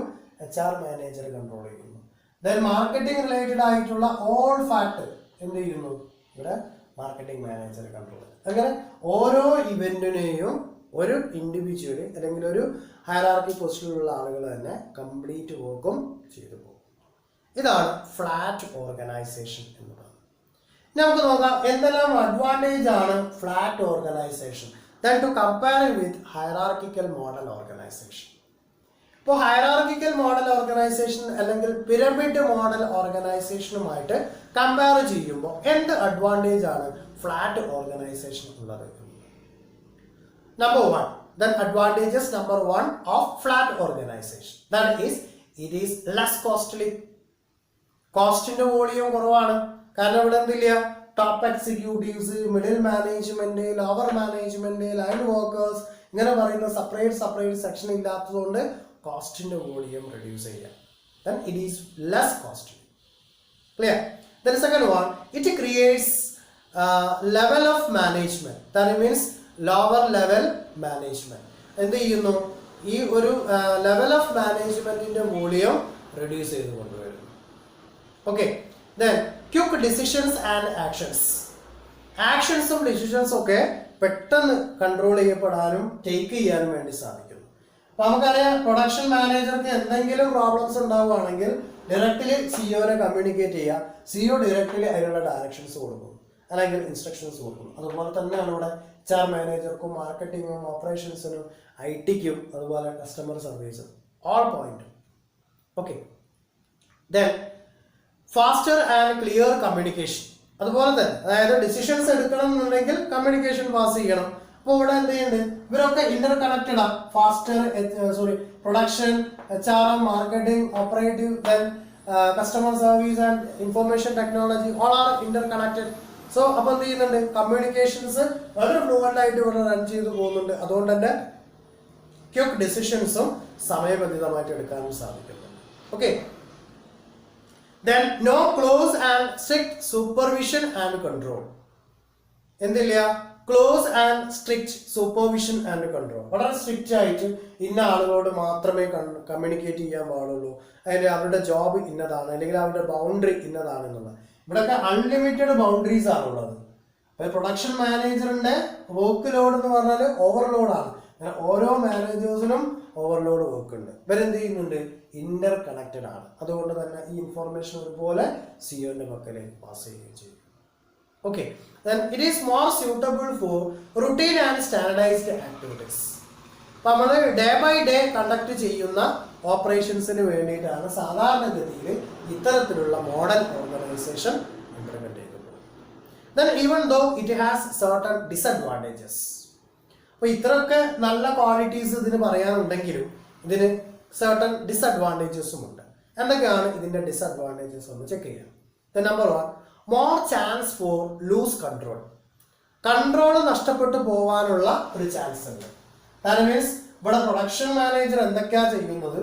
A: HR മാനേജർ കൺട്രോൾ ചെയ്യുന്നു. ദെൻ മാർക്കറ്റിംഗ് റിലേറ്റഡ് ആയിട്ടുള്ള ഓൾ ഫാക്ട് എന്ത് ചെയ്യുന്നു, ഇവിടെ മാർക്കറ്റിംഗ് മാനേജർ കൺട്രോൾ. അങ്ങനെ ഓരോ ഇവന്റിനെയും ഒരു ഇൻഡിവിജ്വല് അല്ലെങ്കിൽ ഒരു ഹയറാർക്കി പൊസിഷനിലുള്ള ആളുകൾ തന്നെ കംപ്ലീറ്റ് വർക്കും ചെയ്തു പോകും. ഇതാണ് ഫ്ലാറ്റ് ഓർഗനൈസേഷൻ എന്ന് പറയുന്നത്. നമുക്ക് നോക്കാം എന്തെല്ലാം അഡ്വാൻറ്റേജ് ആണ് flat organisation then to compare it with hierarchical model organization. ഇപ്പോൾ ഹയറാർക്കിക്കൽ മോഡൽ ഓർഗനൈസേഷൻ അല്ലെങ്കിൽ പിരമിഡ് മോഡൽ ഓർഗനൈസേഷനുമായിട്ട് കമ്പയർ ചെയ്യുമ്പോൾ എന്ത് അഡ്വാൻറ്റേജ് ആണ് ഫ്ലാറ്റ് ഓർഗനൈസേഷൻ ഉള്ളത്? Number 1, then advantages number 1 of flat organization, that is it is less costly. കോസ്റ്റിന്റെ വോളിയം കുറവാണ്. കാരണം ഇവിടെ എന്തില്ല, top executives, middle management, lower management, line workers ഇങ്ങനെ പറയുന്ന സെപ്പറേറ്റ് സെക്ഷൻ ഇല്ലാത്തതുകൊണ്ട് കോസ്റ്റിന്റെ വോളിയം റെഡ്യൂസ് ചെയ്യാം. Then it is less costly. Clear? Then second one, it creates level of management. That means lower level management. എന്ത് ചെയ്യുന്നു, ഈ ഒരു ലെവൽ ഓഫ് മാനേജ്മെന്റിന്റെ മൂല്യം റെഡ്യൂസ് ചെയ്ത് കൊണ്ടുവരുന്നു. Okay, then quick decisions and actions. ആക്ഷൻസും ഡിസിഷൻസും ഒക്കെ പെട്ടെന്ന് കൺട്രോൾ ചെയ്യപ്പെടാനും ടേക്ക് ചെയ്യാനും വേണ്ടി സാധിക്കുന്നു. അപ്പൊ നമുക്കറിയാം, പ്രൊഡക്ഷൻ മാനേജർക്ക് എന്തെങ്കിലും പ്രോബ്ലംസ് ഉണ്ടാവുകയാണെങ്കിൽ ഡയറക്റ്റ്ലി സിഇഒനെ കമ്മ്യൂണിക്കേറ്റ് ചെയ്യുക, സിഇഒ ഡയറക്റ്റ്ലി അതിനുള്ള ഡയറക്ഷൻസ് കൊടുക്കും അല്ലെങ്കിൽ ഇൻസ്ട്രക്ഷൻസ് കൊടുക്കും. അതുപോലെ തന്നെയാണ് ഇവിടെ HR മാനേജർക്കും മാർക്കറ്റിങ്ങും ഓപ്പറേഷൻസിനും IT-ക്കും അതുപോലെ കസ്റ്റമർ സർവീസും all point. Okay, then faster and clear communication. അതുപോലെ തന്നെ അതായത് ഡിസിഷൻസ് എടുക്കണം എന്നുണ്ടെങ്കിൽ കമ്മ്യൂണിക്കേഷൻ പാസ് ചെയ്യണം. അപ്പോൾ ഇവിടെ എന്ത് ചെയ്യുന്നുണ്ട്, ഇവരൊക്കെ ഇന്റർ കണക്റ്റഡ് ആണ്. Faster production, HRM, marketing, operative, then customer service and information technology all are inter connected. So അപ്പൊ എന്ത് ചെയ്യുന്നുണ്ട്, കമ്മ്യൂണിക്കേഷൻസ് വളരെ ഫ്ലുവൻ്റ് ആയിട്ട് ഇവിടെ റൺ ചെയ്ത് പോകുന്നുണ്ട്. അതുകൊണ്ട് തന്നെ ക്വിക്ക് ഡിസിഷൻസും സമയബന്ധിതമായിട്ട് എടുക്കാനും സാധിക്കുന്നുണ്ട്. Okay, then no close and strict supervision and control. എന്തില്ല, close and strict supervision and control. വളരെ സ്ട്രിക്റ്റ് ആയിട്ട് ഇന്ന ആളുകളോട് മാത്രമേ കമ്മ്യൂണിക്കേറ്റ് ചെയ്യാൻ പാടുള്ളൂ, അതിൽ അവരുടെ ജോബ് ഇന്നതാണ് അല്ലെങ്കിൽ അവരുടെ ബൗണ്ടറി ഇന്നതാണ് എന്നുള്ളത്. ഇവിടെയൊക്കെ അൺലിമിറ്റഡ് ബൗണ്ടറീസ് ആണുള്ളത്. അപ്പോൾ പ്രൊഡക്ഷൻ മാനേജറിന്റെ വർക്ക് ലോഡ് എന്ന് പറഞ്ഞാൽ ഓവർലോഡാണ്. അങ്ങനെ ഓരോ മാനേജേഴ്സിനും ഓവർലോഡ് വർക്ക് ഉണ്ട്. ഇവരെന്ത് ചെയ്യുന്നുണ്ട്, ഇന്റർ കണക്റ്റഡ് ആണ്. അതുകൊണ്ട് തന്നെ ഈ ഇൻഫോർമേഷൻ ഒരുപോലെ സിഇഒന്റെ പക്കലേക്ക് പാസ് ചെയ്യുകയും ചെയ്യും. Okay, then it is more suitable for routine and standardized activities. അപ്പം നമ്മൾ ഡേ ബൈ ഡേ കണ്ടക്ട് ചെയ്യുന്ന ഓപ്പറേഷൻസിന് വേണ്ടിയിട്ടാണ് സാധാരണഗതിയിൽ ഇത്തരത്തിലുള്ള മോഡൽ ഓർഗനൈസേഷൻ ഇംപ്ലിമെന്റ് ചെയ്തത്. then even though it has certain disadvantages. അപ്പോൾ ഇത്രയൊക്കെ നല്ല ക്വാളിറ്റീസ് ഇതിന് പറയാനുണ്ടെങ്കിലും ഇതിന് certain ഡിസഡ്വാൻറ്റേജസും ഉണ്ട്. എന്തൊക്കെയാണ് ഇതിന്റെ ഡിസഡ്വാൻറ്റേജസ് ഒന്ന് ചെക്ക് ചെയ്യാം. Number 1, more chance for lose control. Control നഷ്ടപ്പെട്ടു പോകാനുള്ള ഒരു ചാൻസ് ഉണ്ട്. ദാറ്റ് മീൻസ് ഇവിടെ പ്രൊഡക്ഷൻ മാനേജർ എന്തൊക്കെയാ ചെയ്യുന്നത്,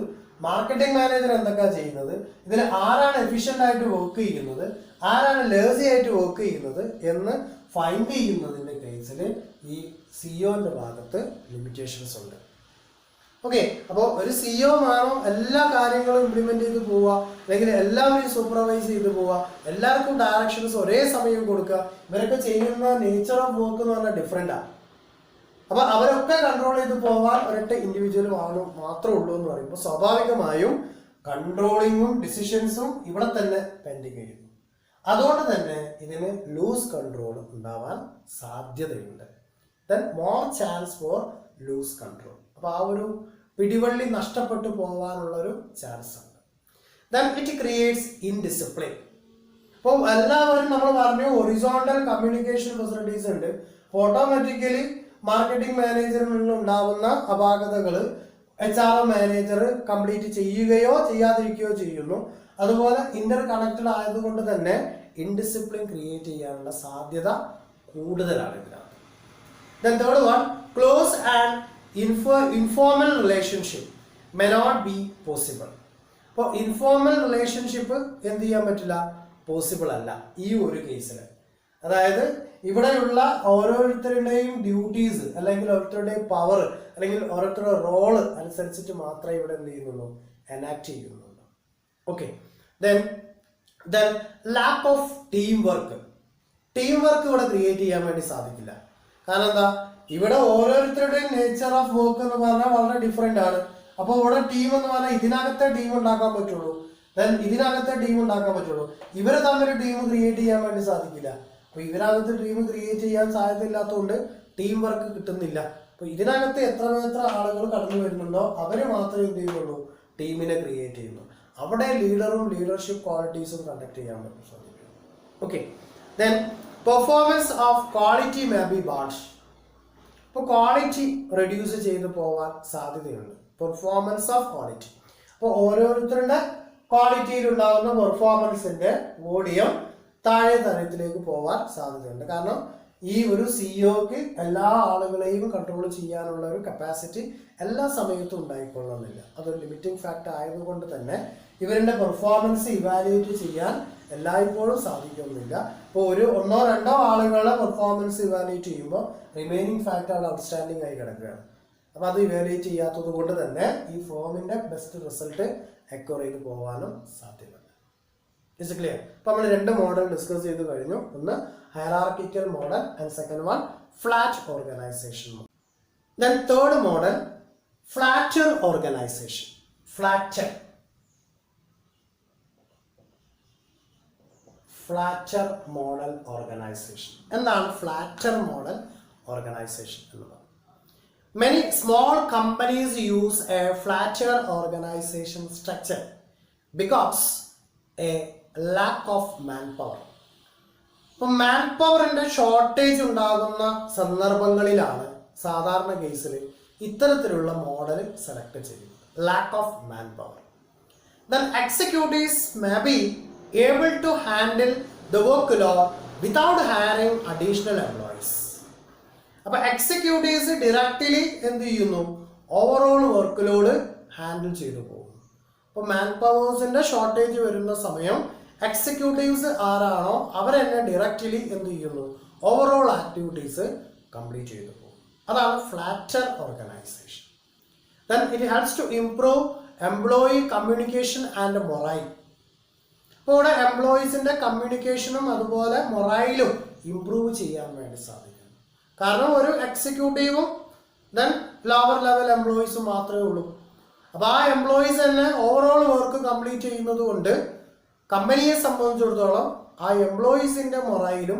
A: മാർക്കറ്റിംഗ് മാനേജർ എന്തൊക്കെയാ ചെയ്യുന്നത്, ഇതിൽ ആരാണ് എഫിഷ്യൻ്റ് ആയിട്ട് വർക്ക് ചെയ്യുന്നത്, ആരാണ് ലേസി ആയിട്ട് വർക്ക് ചെയ്യുന്നത് എന്ന് ഫൈൻഡ് ചെയ്യുന്നതിൻ്റെ കേസിൽ ഈ സിഇഒന്റെ ഭാഗത്ത് ലിമിറ്റേഷൻസ് ഉണ്ട്. ഓക്കെ, അപ്പോൾ ഒരു സിഇഒ വേണം എല്ലാ കാര്യങ്ങളും ഇംപ്ലിമെന്റ് ചെയ്ത് പോവുക, അല്ലെങ്കിൽ എല്ലാവരെയും സൂപ്പർവൈസ് ചെയ്ത് പോവുക, എല്ലാവർക്കും ഡയറക്ഷൻസ് ഒരേ സമയം കൊടുക്കുക. ഇവരൊക്കെ ചെയ്യുന്ന നേച്ചർ ഓഫ് വർക്ക് എന്ന് പറഞ്ഞാൽ ഡിഫറെൻ്റാണ്. അപ്പോൾ അവരൊക്കെ കൺട്രോൾ ചെയ്ത് പോകാൻ ഒരൊറ്റ ഇൻഡിവിജ്വൽ മാത്രമേ ഉള്ളൂ എന്ന് പറയുമ്പോൾ സ്വാഭാവികമായും കൺട്രോളിങ്ങും ഡിസിഷൻസും ഇവിടെ തന്നെ പെൻഡിങ് ചെയ്യുന്നു. അതുകൊണ്ട് തന്നെ ഇതിന് ലൂസ് കൺട്രോൾ ഉണ്ടാവാൻ സാധ്യതയുണ്ട്. Then more chance for lose control. അപ്പോൾ ആ ഒരു പിടിവള്ളി നഷ്ടപ്പെട്ടു പോകാനുള്ള ഒരു ചാൻസ് ഉണ്ട്. Then it creates indiscipline. അപ്പോൾ എല്ലാവരും നമ്മൾ പറഞ്ഞു ഹൊറിസോണ്ടൽ കമ്മ്യൂണിക്കേഷൻ ഫെസിലിറ്റീസ് ഉണ്ട്. ഓട്ടോമാറ്റിക്കലി മാർക്കറ്റിംഗ് മാനേജറിൽ നിന്നുണ്ടാവുന്ന അപാകതകൾ HR മാനേജർ കംപ്ലീറ്റ് ചെയ്യുകയോ ചെയ്യാതിരിക്കുകയോ ചെയ്യുന്നു. അതുപോലെ ഇന്റർ കണക്റ്റഡ് ആയതുകൊണ്ട് തന്നെ ഇൻഡിസിപ്ലിൻ ക്രിയേറ്റ് ചെയ്യാനുള്ള സാധ്യത കൂടുതലാണ് ഇതിനകത്ത്. Then third one, close and informal relationship may not be possible. അപ്പോൾ ഇൻഫോർമൽ റിലേഷൻഷിപ്പ് എന്ത് ചെയ്യാൻ പറ്റില്ല, പോസിബിൾ അല്ല ഈ ഒരു കേസിൽ. അതായത് ഇവിടെയുള്ള ഓരോരുത്തരുടെയും ഡ്യൂട്ടീസ് അല്ലെങ്കിൽ ഓരോരുത്തരുടെയും പവർ അല്ലെങ്കിൽ ഓരോരുത്തരുടെ റോള് അനുസരിച്ചിട്ട് മാത്രമേ ഇവിടെ എന്ത് ചെയ്യുന്നുള്ളൂ, എനാക്ട് ചെയ്യുന്നുള്ളൂ. Okay, then lack of team work. Team work ഇവിടെ ക്രിയേറ്റ് ചെയ്യാൻ വേണ്ടി സാധിക്കില്ല. കാരണം എന്താ, ഇവിടെ ഓരോരുത്തരുടെയും നേച്ചർ ഓഫ് വർക്ക് എന്ന് പറഞ്ഞാൽ വളരെ ഡിഫറെൻ്റ് ആണ്. അപ്പോൾ ഇവിടെ ടീം എന്ന് പറഞ്ഞാൽ ഇതിനകത്തെ ടീം ഉണ്ടാക്കാൻ പറ്റുള്ളൂ, ദെൻ ഇതിനകത്തെ ടീം ഉണ്ടാക്കാൻ പറ്റുള്ളൂ. ഇവരെ തമ്മിൽ ടീം ക്രിയേറ്റ് ചെയ്യാൻ വേണ്ടി സാധിക്കില്ല. അപ്പോൾ ഇതിനകത്ത് ടീം ക്രിയേറ്റ് ചെയ്യാൻ സാധ്യതയില്ലാത്തതുകൊണ്ട് ടീം വർക്ക് കിട്ടുന്നില്ല. അപ്പോൾ ഇതിനകത്ത് എത്ര ആളുകൾ കടന്നു വരുന്നുണ്ടോ അവർ മാത്രമേ എന്ത് ചെയ്യുന്നുള്ളൂ, ടീമിനെ ക്രിയേറ്റ് ചെയ്യുന്നു. അവിടെ ലീഡറും ലീഡർഷിപ്പ് ക്വാളിറ്റീസും കണ്ടക്ട് ചെയ്യാൻ പറ്റും സാധിക്കും. Okay, then performance of quality may be bad. ഇപ്പോൾ ക്വാളിറ്റി റെഡ്യൂസ് ചെയ്ത് പോകാൻ സാധ്യതയുണ്ട്. പെർഫോമൻസ് ഓഫ് ക്വാളിറ്റി, അപ്പോൾ ഓരോരുത്തരുടെ ക്വാളിറ്റിയിൽ ഉണ്ടാകുന്ന പെർഫോമൻസിന്റെ വോളിയം താഴെ തലത്തിലേക്ക് പോകാൻ സാധ്യതയുണ്ട്. കാരണം ഈ ഒരു സിഇഒക്ക് എല്ലാ ആളുകളെയും കൺട്രോൾ ചെയ്യാനുള്ള ഒരു കപ്പാസിറ്റി എല്ലാ സമയത്തും ഉണ്ടായിക്കൊള്ളുന്നില്ല. അതൊരു ലിമിറ്റിംഗ് ഫാക്ടർ ആയതുകൊണ്ട് തന്നെ ഇവരുടെ പെർഫോമൻസ് ഇവാലുവേറ്റ് ചെയ്യാൻ എല്ലായ്പ്പോഴും സാധിക്കുന്നില്ല. ഇപ്പോൾ ഒരു 1-2 ആളുകളുടെ പെർഫോമൻസ് ഇവാലുവേറ്റ് ചെയ്യുമ്പോൾ റിമൈനിങ് ഫാക്ടർ ഔട്ട്സ്റ്റാൻഡിംഗ് ആയി കിടക്കുകയാണ്. അപ്പോൾ അത് ഇവാലുവേറ്റ് ചെയ്യാത്തത് കൊണ്ട് തന്നെ ഈ ഫോമിൻ്റെ ബെസ്റ്റ് റിസൾട്ട് അക്വയർ ചെയ്ത് പോകാനും സാധ്യതയുണ്ട്. Is clear? അപ്പോൾ നമ്മൾ രണ്ട് മോഡൽ ഡിസ്കസ് ചെയ്ത് കഴിഞ്ഞു. ഒന്ന് hierarchical model and second one flat organisation model. Then third model flatter organisation. Flatter model organisation. എന്താണ് ഫ്ലാറ്റർ മോഡൽ ഓർഗനൈസേഷൻ എന്നുള്ളത്? Many small companies use a flatter organization structure because a lack of manpower. ഇപ്പോൾ മാൻ പവറിൻ്റെ ഷോർട്ടേജ് ഉണ്ടാകുന്ന സന്ദർഭങ്ങളിലാണ് സാധാരണ കേസിൽ ഇത്തരത്തിലുള്ള മോഡൽ സെലക്ട് ചെയ്യുന്നത്. Lack of man power. Then executives may be able to handle the workload without hiring additional employees. അപ്പോൾ എക്സിക്യൂട്ടീവ്സ് ഡയറക്റ്റ്ലി എന്ത് ചെയ്യുന്നു? ഓവറോൾ വർക്ക് ലോഡ് ഹാൻഡിൽ ചെയ്തു പോകുന്നു. അപ്പോൾ മാൻ പവേഴ്സിൻ്റെ ഷോർട്ടേജ് വരുന്ന സമയം എക്സിക്യൂട്ടീവ്സ് ആരാണോ അവരെന്നെ ഡയറക്റ്റ്ലി എന്ത് ചെയ്യുന്നു? ഓവറോൾ ആക്ടിവിറ്റീസ് കംപ്ലീറ്റ് ചെയ്തു പോകും. അതാണ് flatter organisation. Then it helps to improve employee communication and morale. അപ്പോൾ ഇവിടെ എംപ്ലോയീസിൻ്റെ കമ്മ്യൂണിക്കേഷനും അതുപോലെ മൊറൈലും ഇംപ്രൂവ് ചെയ്യാൻ വേണ്ടി സാധിക്കും. കാരണം ഒരു എക്സിക്യൂട്ടീവും ദെൻ ലോവർ ലെവൽ എംപ്ലോയീസും മാത്രമേ ഉള്ളൂ. അപ്പോൾ ആ എംപ്ലോയീസ് തന്നെ ഓവറോൾ വർക്ക് കംപ്ലീറ്റ് ചെയ്യുന്നത് കൊണ്ട് കമ്പനിയെ സംബന്ധിച്ചിടത്തോളം ആ എംപ്ലോയീസിൻ്റെ മൊറൈലും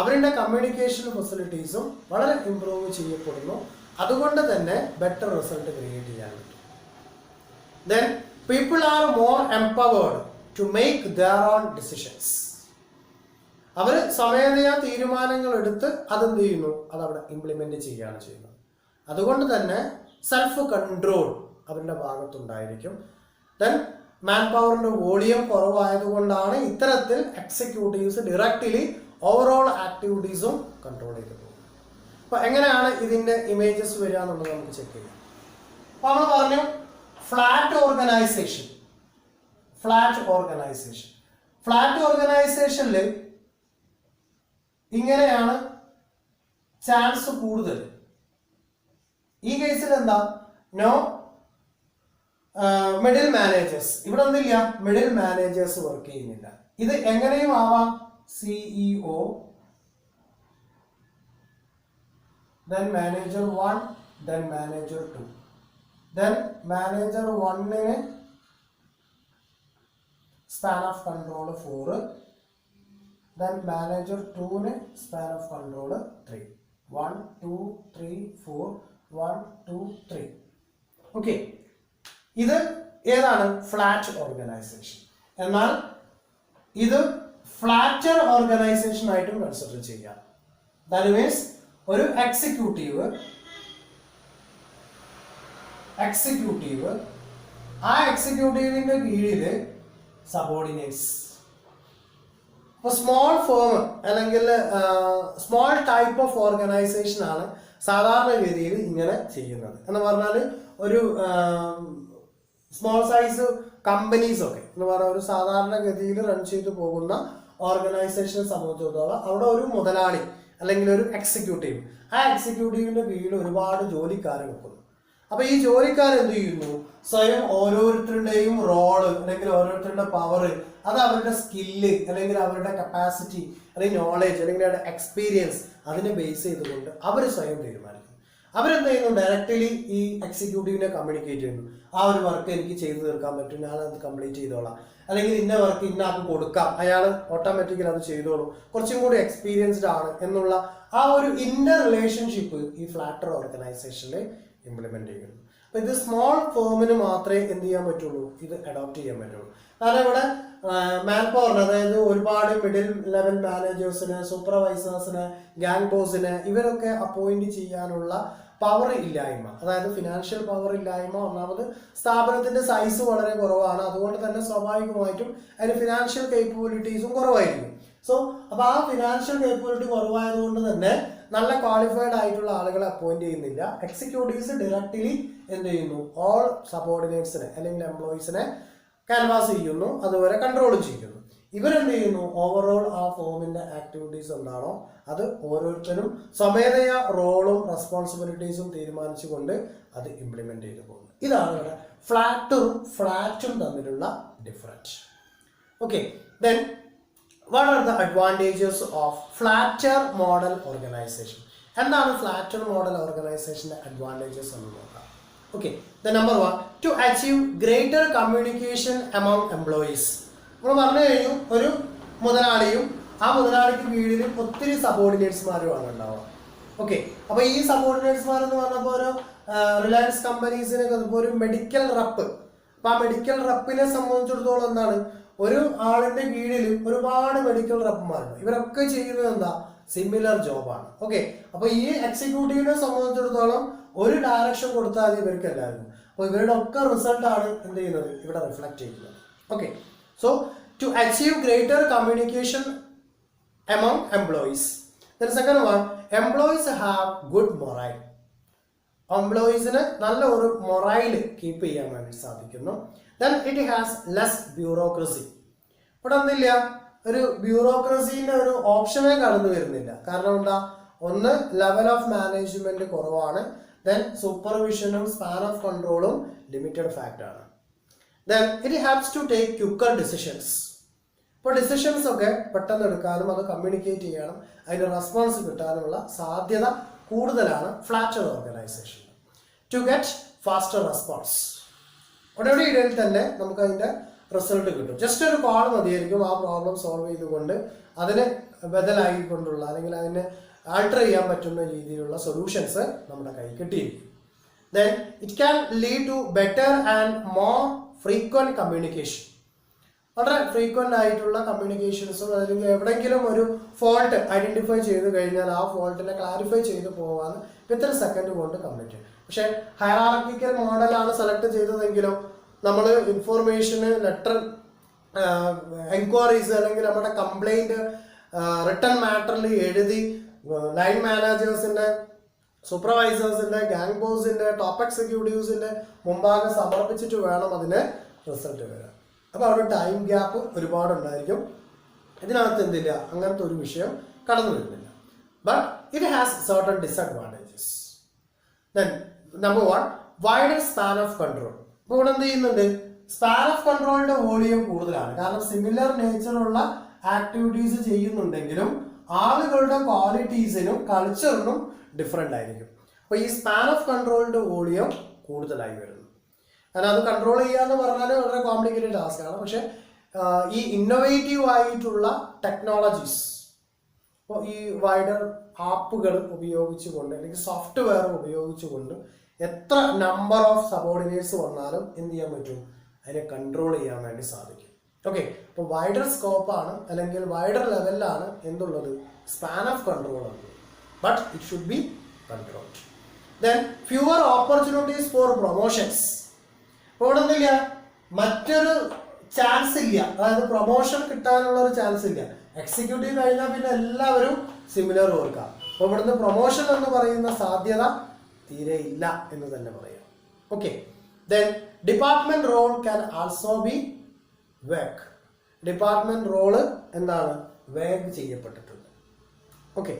A: അവരുടെ കമ്മ്യൂണിക്കേഷൻ ഫെസിലിറ്റീസും വളരെ ഇംപ്രൂവ് ചെയ്യപ്പെടുന്നു. അതുകൊണ്ട് തന്നെ ബെറ്റർ റിസൾട്ട് ക്രിയേറ്റ് ചെയ്യാൻ പറ്റും. Then people are more empowered to make their own decisions. അവർ സ്വമേധയാ തീരുമാനങ്ങൾ എടുത്ത് അതെന്ത് ചെയ്യുന്നു? അതവിടെ ഇംപ്ലിമെൻ്റ് ചെയ്യുകയാണ് ചെയ്യുന്നത്. അതുകൊണ്ട് തന്നെ സെൽഫ് കൺട്രോൾ അവരുടെ ഭാഗത്തുണ്ടായിരിക്കും. ദെൻ മാൻ പവറിൻ്റെ വോളിയം കുറവായതുകൊണ്ടാണ് ഇത്തരത്തിൽ എക്സിക്യൂട്ടീവ്സ് ഡയറക്റ്റ്ലി ഓവറോൾ ആക്ടിവിറ്റീസും കൺട്രോൾ ചെയ്ത് പോകുന്നത്. അപ്പോൾ എങ്ങനെയാണ് ഇതിൻ്റെ ഇമേജസ് വരിക എന്നുള്ളത് നമുക്ക് ചെക്ക് ചെയ്യാം. അപ്പോൾ നമ്മൾ പറഞ്ഞു ഫ്ലാറ്റ് ഓർഗനൈസേഷനിൽ ഇങ്ങനെയാണ് ചാൻസ് കൂടുതൽ. ഈ കേസിൽ എന്താ? No middle managers. ഇവിടെ ഒന്നില്ല, മിഡിൽ മാനേജേഴ്സ് വർക്ക് ചെയ്യുന്നില്ല. ഇത് എങ്ങനെയും ആവാം. CEO, then manager 1, then manager 2, then manager 1 span of control 4, then manager 2 span of control 3. 1 2 3 4 1 2 3. Okay, ഇത് ഏതാണ്? Flat organisation. എന്നാൽ ഇത് ഫ്ലാറ്റർ ഓർഗനൈസേഷൻ ആയിട്ടും കൺസിഡർ ചെയ്യാം. ദാറ്റ് മീൻസ് ഒരു എക്സിക്യൂട്ടീവ് ആ എക്സിക്യൂട്ടീവിന്റെ കീഴിൽ സബോർഡിനേറ്റ്സ്. ഇപ്പോൾ സ്മോൾ ഫേം അല്ലെങ്കിൽ സ്മോൾ ടൈപ്പ് ഓഫ് ഓർഗനൈസേഷൻ ആണ് സാധാരണഗതിയിൽ ഇങ്ങനെ ചെയ്യുന്നത്. എന്ന് പറഞ്ഞാൽ ഒരു സ്മോൾ സൈസ് കമ്പനീസ് ഒക്കെ എന്ന് പറഞ്ഞാൽ ഒരു സാധാരണഗതിയിൽ റൺ ചെയ്തു പോകുന്ന ഓർഗനൈസേഷനെ സംബന്ധിച്ചിടത്തോളം അവിടെ ഒരു മുതലാളി അല്ലെങ്കിൽ ഒരു എക്സിക്യൂട്ടീവ്, ആ എക്സിക്യൂട്ടീവിന്റെ കീഴിൽ ഒരുപാട് ജോലിക്കാരെ വെക്കുന്നു. അപ്പൊ ഈ ജോലിക്കാർ എന്ത് ചെയ്യുന്നു? സ്വയം ഓരോരുത്തരുടെയും റോള് അല്ലെങ്കിൽ ഓരോരുത്തരുടെ പവർ, അത് അവരുടെ സ്കില്ല് അല്ലെങ്കിൽ അവരുടെ കപ്പാസിറ്റി അല്ലെങ്കിൽ നോളേജ് അല്ലെങ്കിൽ അവരുടെ എക്സ്പീരിയൻസ് അതിനെ ബേസ് ചെയ്തുകൊണ്ട് അവർ സ്വയം തീരുമാനിക്കുന്നു. അവരെന്ത് ചെയ്യുന്നു? ഡയറക്റ്റ്ലി ഈ എക്സിക്യൂട്ടീവിനെ കമ്മ്യൂണിക്കേറ്റ് ചെയ്യുന്നു. ആ ഒരു വർക്ക് എനിക്ക് ചെയ്തു തീർക്കാൻ പറ്റും, ഞാനത് കംപ്ലീറ്റ് ചെയ്തോളാം, അല്ലെങ്കിൽ ഇന്ന വർക്ക് ഇന്ന ആൾക്ക് കൊടുക്കാം, അയാൾ ഓട്ടോമാറ്റിക്കലി അത് ചെയ്തോളൂ, കുറച്ചും കൂടി എക്സ്പീരിയൻസ്ഡ് ആണ് എന്നുള്ള ആ ഒരു ഇന്നർ റിലേഷൻഷിപ്പ് ഈ ഫ്ലാറ്റർ ഓർഗനൈസേഷനിൽ ഇംപ്ലിമെന്റ് ചെയ്യുന്നു. അപ്പൊ ഇത് സ്മോൾ ഫേമിന് മാത്രമേ എന്ത് ചെയ്യാൻ പറ്റുള്ളൂ? ഇത് അഡോപ്റ്റ് ചെയ്യാൻ പറ്റുള്ളൂ. കാരണം ഇവിടെ മാൻ പവറിന്, അതായത് ഒരുപാട് മിഡിൽ ലെവൽ മാനേജേഴ്സിന്, സൂപ്പർവൈസേഴ്സിന്, ഗാങ് ബോസിന് ഇവരൊക്കെ അപ്പോയിന്റ് ചെയ്യാനുള്ള പവർ ഇല്ലായ്മ, അതായത് ഫിനാൻഷ്യൽ പവർ ഇല്ലായ്മ. ഒന്നാമത് സ്ഥാപനത്തിന്റെ സൈസ് വളരെ കുറവാണ്, അതുകൊണ്ട് തന്നെ സ്വാഭാവികമായിട്ടും അതിന് ഫിനാൻഷ്യൽ കേപ്പബിലിറ്റീസും കുറവായിരിക്കും. അപ്പൊ ആ ഫിനാൻഷ്യൽ കേപ്പബിലിറ്റി കുറവായതുകൊണ്ട് തന്നെ നല്ല ക്വാളിഫൈഡ് ആയിട്ടുള്ള ആളുകളെ അപ്പോയിന്റ് ചെയ്യുന്നില്ല. എക്സിക്യൂട്ടീവ്സ് ഡയറക്റ്റ്ലി എന്ത് ചെയ്യുന്നു? ഓൾ സബോർഡിനേറ്റ്സിനെ അല്ലെങ്കിൽ എംപ്ലോയീസിനെ കാൻവാസ് ചെയ്യുന്നു, അതുപോലെ കൺട്രോളും ചെയ്യുന്നു. ഇവരെന്ത് ചെയ്യുന്നു, ഓവറോൾ ആ ഫോമിന്റെ ആക്ടിവിറ്റീസ് എന്താണോ അത് ഓരോരുത്തരും സ്വമേധയാ റോളും റെസ്പോൺസിബിലിറ്റീസും തീരുമാനിച്ചുകൊണ്ട് അത് ഇംപ്ലിമെന്റ് ചെയ്തു പോകുന്നു. ഇതാണ് ഇവിടെ ഫ്ലാറ്ററും ഫ്ലാറ്റും തമ്മിലുള്ള difference. Okay, then what are the advantages of flatter model organisation? എന്താണ് ഫ്ലാറ്റർ മോഡൽ ഓർഗനൈസേഷന്റെ അഡ്വാൻറ്റേജസ് എന്ന് നോക്കാം. Okay, the number 1, to achieve greater communication among employees. നമ്മൾ പറഞ്ഞു കഴിഞ്ഞു, ഒരു മുതലാളിയും ആ മുതലാളിക്ക് കീഴിൽ ഒത്തിരി സബോർഡിനേറ്റ്സ്മാരുമാണ് ഉണ്ടാവുക. ഓക്കെ, അപ്പോൾ ഈ സബോർഡിനേറ്റ്സ്മാർ എന്ന് പറഞ്ഞപ്പോൾ ഒരു റിലയൻസ് കമ്പനീസിന് ഒരു മെഡിക്കൽ റപ്പ്, അപ്പോൾ ആ മെഡിക്കൽ റപ്പിനെ സംബന്ധിച്ചിടത്തോളം എന്താണ്, ഒരു ആളിന്റെ കീഴിൽ ഒരുപാട് മെഡിക്കൽ റപ്പുമാരുണ്ട്. ഇവരൊക്കെ ചെയ്യുന്നത് എന്താ, സിമിലർ ജോബാണ്. ഓക്കെ, അപ്പൊ ഈ എക്സിക്യൂട്ടീവിനെ സംബന്ധിച്ചിടത്തോളം ഒരു ഡയറക്ഷൻ കൊടുത്താൽ ഇവർക്ക് എല്ലാവരും, അപ്പോൾ ഇവരുടെ ഒക്കെ റിസൾട്ടാണ് എന്ത് ചെയ്യുന്നത്, ഇവിടെ റിഫ്ലക്ട് ചെയ്യുന്നത്. Okay, so to achieve greater communication among employees. Then second one, employees have good morale. എംപ്ലോയീസിന് നല്ല ഒരു മൊറൈല് കീപ്പ് ചെയ്യാൻ വേണ്ടി സാധിക്കുന്നു. Then it has less bureaucracy. ഇവിടെ എന്തില്ല, ഒരു ബ്യൂറോക്രസീന്റെ ഒരു ഓപ്ഷനേ കടന്നു വരുന്നില്ല. കാരണം എന്താ, ഒന്ന് ലെവൽ ഓഫ് മാനേജ്മെന്റ് കുറവാണ്, ദെൻ സൂപ്പർവിഷനും സ്പാൻ ഓഫ് കൺട്രോളും ലിമിറ്റഡ് ഫാക്ട് ആണ്. Then it haves to take quicker decisions. ഇപ്പോൾ ഡിസിഷൻസ് ഒക്കെ പെട്ടെന്ന് എടുക്കാനും അത് കമ്മ്യൂണിക്കേറ്റ് ചെയ്യാനും അതിന് റെസ്പോൺസ് കിട്ടാനുമുള്ള സാധ്യത കൂടുതലാണ് flatter organisation. To get faster response, ഉടനടി ഇടയിൽ തന്നെ നമുക്ക് അതിന്റെ റിസൾട്ട് കിട്ടും. ജസ്റ്റ് ഒരു കോൾ മതിയായിരിക്കും ആ പ്രോബ്ലം സോൾവ് ചെയ്തുകൊണ്ട് അതിന് ബദലായിക്കൊണ്ടുള്ള അല്ലെങ്കിൽ അതിനെ ആൾട്ടർ ചെയ്യാൻ പറ്റുന്ന രീതിയിലുള്ള സൊല്യൂഷൻസ് നമ്മുടെ കൈ കിട്ടിയിരിക്കും. Then it can lead to better and more frequent communication. വളരെ ഫ്രീക്വന്റ് ആയിട്ടുള്ള കമ്മ്യൂണിക്കേഷൻസും അല്ലെങ്കിൽ എവിടെയെങ്കിലും ഒരു ഫോൾട്ട് ഐഡന്റിഫൈ ചെയ്ത് കഴിഞ്ഞാൽ ആ ഫോൾട്ടിനെ ക്ലാരിഫൈ ചെയ്ത് പോകാൻ വിത്തിൻ സെക്കൻഡ് കൊണ്ട് കംപ്ലീറ്റ് ചെയ്യും. പക്ഷെ ഹയറാർക്കിക്കൽ മോഡലാണ് സെലക്ട് ചെയ്തതെങ്കിലും നമ്മൾ ഇൻഫോർമേഷന് ലെറ്റർ എൻക്വയറീസ് അല്ലെങ്കിൽ നമ്മുടെ കംപ്ലൈന്റ് റിട്ടേൺ മാറ്ററിൽ എഴുതി ലൈൻ മാനേജേഴ്സിന്റെ, സൂപ്പർവൈസേഴ്സിന്റെ, ഗാങ് ബോസിന്റെ, ടോപ്പ് എക്സിക്യൂട്ടീവ്സിന്റെ മുമ്പാകെ സമർപ്പിച്ചിട്ട് വേണം അതിന് റിസൾട്ട് വരാൻ. അപ്പോൾ അവിടെ ടൈം ഗ്യാപ്പ് ഒരുപാട് ഉണ്ടായിരിക്കും. ഇതിനകത്ത് എന്തില്ല, അങ്ങനത്തെ ഒരു വിഷയം കടന്നു വരുന്നില്ല. But it has certain disadvantages. Then number 1, wider span of control. ഇപ്പോൾ ഇവിടെ എന്ത് ചെയ്യുന്നുണ്ട്, സ്പാൻ ഓഫ് കൺട്രോളിന്റെ വോളിയം കൂടുതലാണ്. കാരണം സിമിലർ നേച്ചറുള്ള ആക്ടിവിറ്റീസ് ചെയ്യുന്നുണ്ടെങ്കിലും ആളുകളുടെ ക്വാളിറ്റീസിനും കൾച്ചറിനും ഡിഫറെൻ്റ് ആയിരിക്കും. അപ്പോൾ ഈ സ്പാൻ ഓഫ് കൺട്രോളിന്റെ വോളിയം കൂടുതലായി വരുന്നു. കാരണം അത് കൺട്രോൾ ചെയ്യുക എന്ന് പറഞ്ഞാൽ വളരെ കോംപ്ലിക്കേറ്റഡ് ടാസ്ക് ആണ്. പക്ഷെ ഈ ഇന്നോവേറ്റീവ് ആയിട്ടുള്ള ടെക്നോളജീസ്, ഇപ്പോൾ ഈ വൈഡർ ആപ്പുകൾ ഉപയോഗിച്ചുകൊണ്ട് അല്ലെങ്കിൽ സോഫ്റ്റ്വെയർ ഉപയോഗിച്ചുകൊണ്ട് എത്ര നമ്പർ ഓഫ് സബോർഡിനേറ്റ്സ് വന്നാലും എന്ത് ചെയ്യാൻ പറ്റും, അതിനെ കൺട്രോൾ ചെയ്യാൻ വേണ്ടി സാധിക്കും. ഓക്കെ, അപ്പോൾ വൈഡർ സ്കോപ്പാണ് അല്ലെങ്കിൽ വൈഡർ ലെവലിലാണ് എന്തുള്ളത്, സ്പാൻ ഓഫ് കൺട്രോൾ ഉള്ളത്. But it should be controlled. Then fewer opportunities for promotions. ഇപ്പോൾ ഇവിടെ എന്തില്ല, മറ്റൊരു ചാൻസ് ഇല്ല, അതായത് പ്രൊമോഷൻ കിട്ടാനുള്ള ഒരു ചാൻസ് ഇല്ല. എക്സിക്യൂട്ടീവ് കഴിഞ്ഞാൽ പിന്നെ എല്ലാവരും സിമിലർ വർക്കാണ്. അപ്പോൾ ഇവിടുന്ന് പ്രൊമോഷൻ എന്ന് പറയുന്ന സാധ്യത തീരെ ഇല്ല എന്ന് തന്നെ പറയാം. Okay, then department role can also be vague. Department role എന്താണ്, വേഗ് ചെയ്യപ്പെട്ടിട്ടുണ്ട്. ഓക്കെ,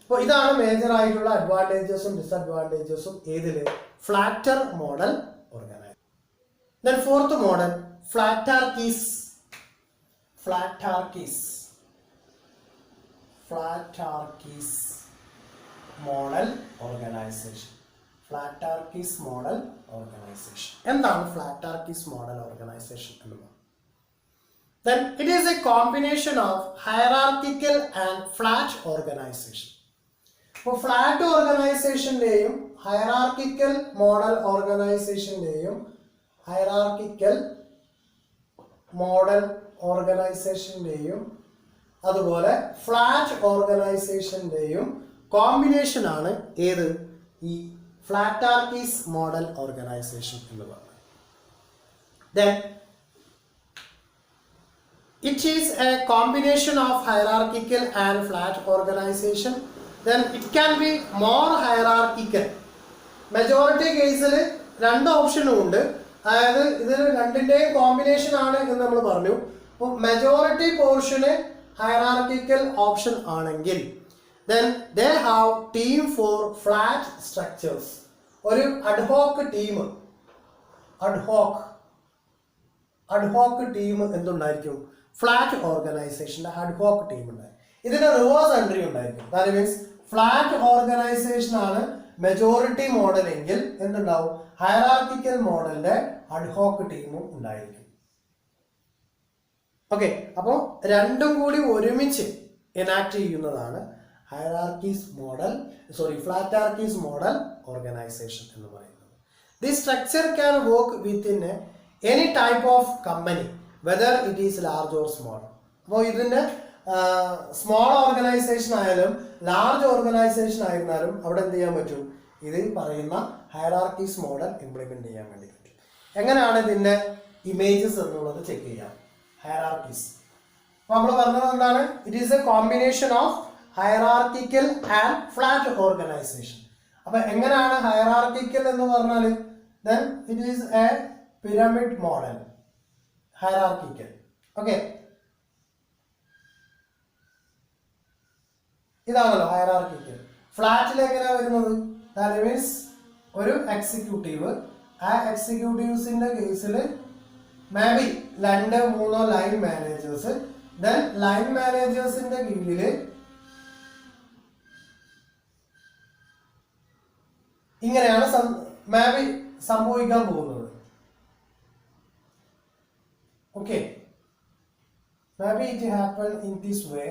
A: അപ്പോൾ ഇതാണ് മേജർ ആയിട്ടുള്ള അഡ്വാൻറ്റേജസും ഡിസഡ്വാൻറ്റേജസും ഏതില്, flatter model organization. Then fourth model, flatarchies. Flatarchies model organization. Flatarchies model organisation. എന്താണ് ഫ്ലാറ്റാർക്കീസ് മോഡൽ ഓർഗനൈസേഷൻ എന്നുള്ളത്? Then it is a combination of hierarchical and flat organization. അപ്പോൾ ഫ്ലാറ്റ് ഓർഗനൈസേഷൻ്റെയും ഹയറാർക്കിക്കൽ മോഡൽ ഓർഗനൈസേഷൻ്റെയും അതുപോലെ ഫ്ലാറ്റ് ഓർഗനൈസേഷൻ്റെയും കോമ്പിനേഷൻ ആണ് ഏത്, ഈ ഫ്ലാറ്റാർക്കീസ് മോഡൽ ഓർഗനൈസേഷൻ എന്ന് പറയുന്നത്. Then it is a combination of hierarchical and flat organization. Then it can be more hierarchical. Majority കേസിൽ രണ്ട് ഓപ്ഷനും ഉണ്ട്. അതായത് ഇത് രണ്ടിന്റെയും കോമ്പിനേഷൻ ആണ് എന്ന് നമ്മൾ പറഞ്ഞു. അപ്പോൾ മെജോറിറ്റി പോർഷന് ഹൈറാർക്കിക്കൽ ഓപ്ഷൻ ആണെങ്കിൽ then they have team for flat structures. ഒരു അഡ്ഹോക്ക് ടീം എന്തുണ്ടായിരിക്കും? ഫ്ലാറ്റ് ഓർഗനൈസേഷന്റെ അഡ്ഹോക്ക് ടീം ഉണ്ടായി. ഇതിന്റെ റിവേഴ്സ് എൻട്രി ഉണ്ടായിരിക്കും. ദാറ്റ് മീൻസ് ഫ്ലാറ്റ് ഓർഗനൈസേഷൻ ആണ് മെജോറിറ്റി മോഡൽ എങ്കിൽ എന്തുണ്ടാവും? ഹൈറാർക്കിക്കൽ മോഡലിന്റെ അഡ്ഹോക്ക് ടീമും ഉണ്ടായിരിക്കും. ഓക്കെ, അപ്പോൾ രണ്ടും കൂടി ഒരുമിച്ച് എനാക്ട് ചെയ്യുന്നതാണ് ഫ്ലാറ്റാർക്കീസ് മോഡൽ ഓർഗനൈസേഷൻ എന്ന് പറയുന്നത്. This structure can work within any type of company, whether it is large or small. അപ്പോൾ ഇതിന്റെ സ്മോൾ ഓർഗനൈസേഷൻ ആയാലും ലാർജ് ഓർഗനൈസേഷൻ ആയിരുന്നാലും അവിടെ എന്ത് ചെയ്യാൻ പറ്റും? ഇത് പറയുന്ന ഹൈറാർക്കീസ് മോഡൽ ഇംപ്ലിമെന്റ് ചെയ്യാൻ വേണ്ടി പറ്റും. എങ്ങനെയാണ് ഇതിന്റെ ഇമേജസ് എന്നുള്ളത് ചെക്ക് ചെയ്യാം. ഹൈറാർക്കീസ് അപ്പോൾ നമ്മൾ പറഞ്ഞത് എന്താണ്? It is a combination of hierarchical and flat organization. അപ്പൊ എങ്ങനെയാണ് ഹൈറാർക്കിക്കൽ എന്ന് പറഞ്ഞാൽ then it is a pyramid model. Hierarchical. Okay, ഇതാണല്ലോ ഹൈറാർക്കിക്കൽ. ഫ്ലാറ്റിൽ എങ്ങനെയാ വരുന്നത്? ദാറ്റ് മീൻസ് ഒരു എക്സിക്യൂട്ടീവ്, ആ എക്സിക്യൂട്ടീവ്സിന്റെ കേസിൽ maybe 2-3 line managers, then line മാനേജേഴ്സിന്റെ കീഴിൽ ഇങ്ങനെയാണ് മേ ബി സംഭവിക്കാൻ പോകുന്നത്. Okay, maybe it happen in this way.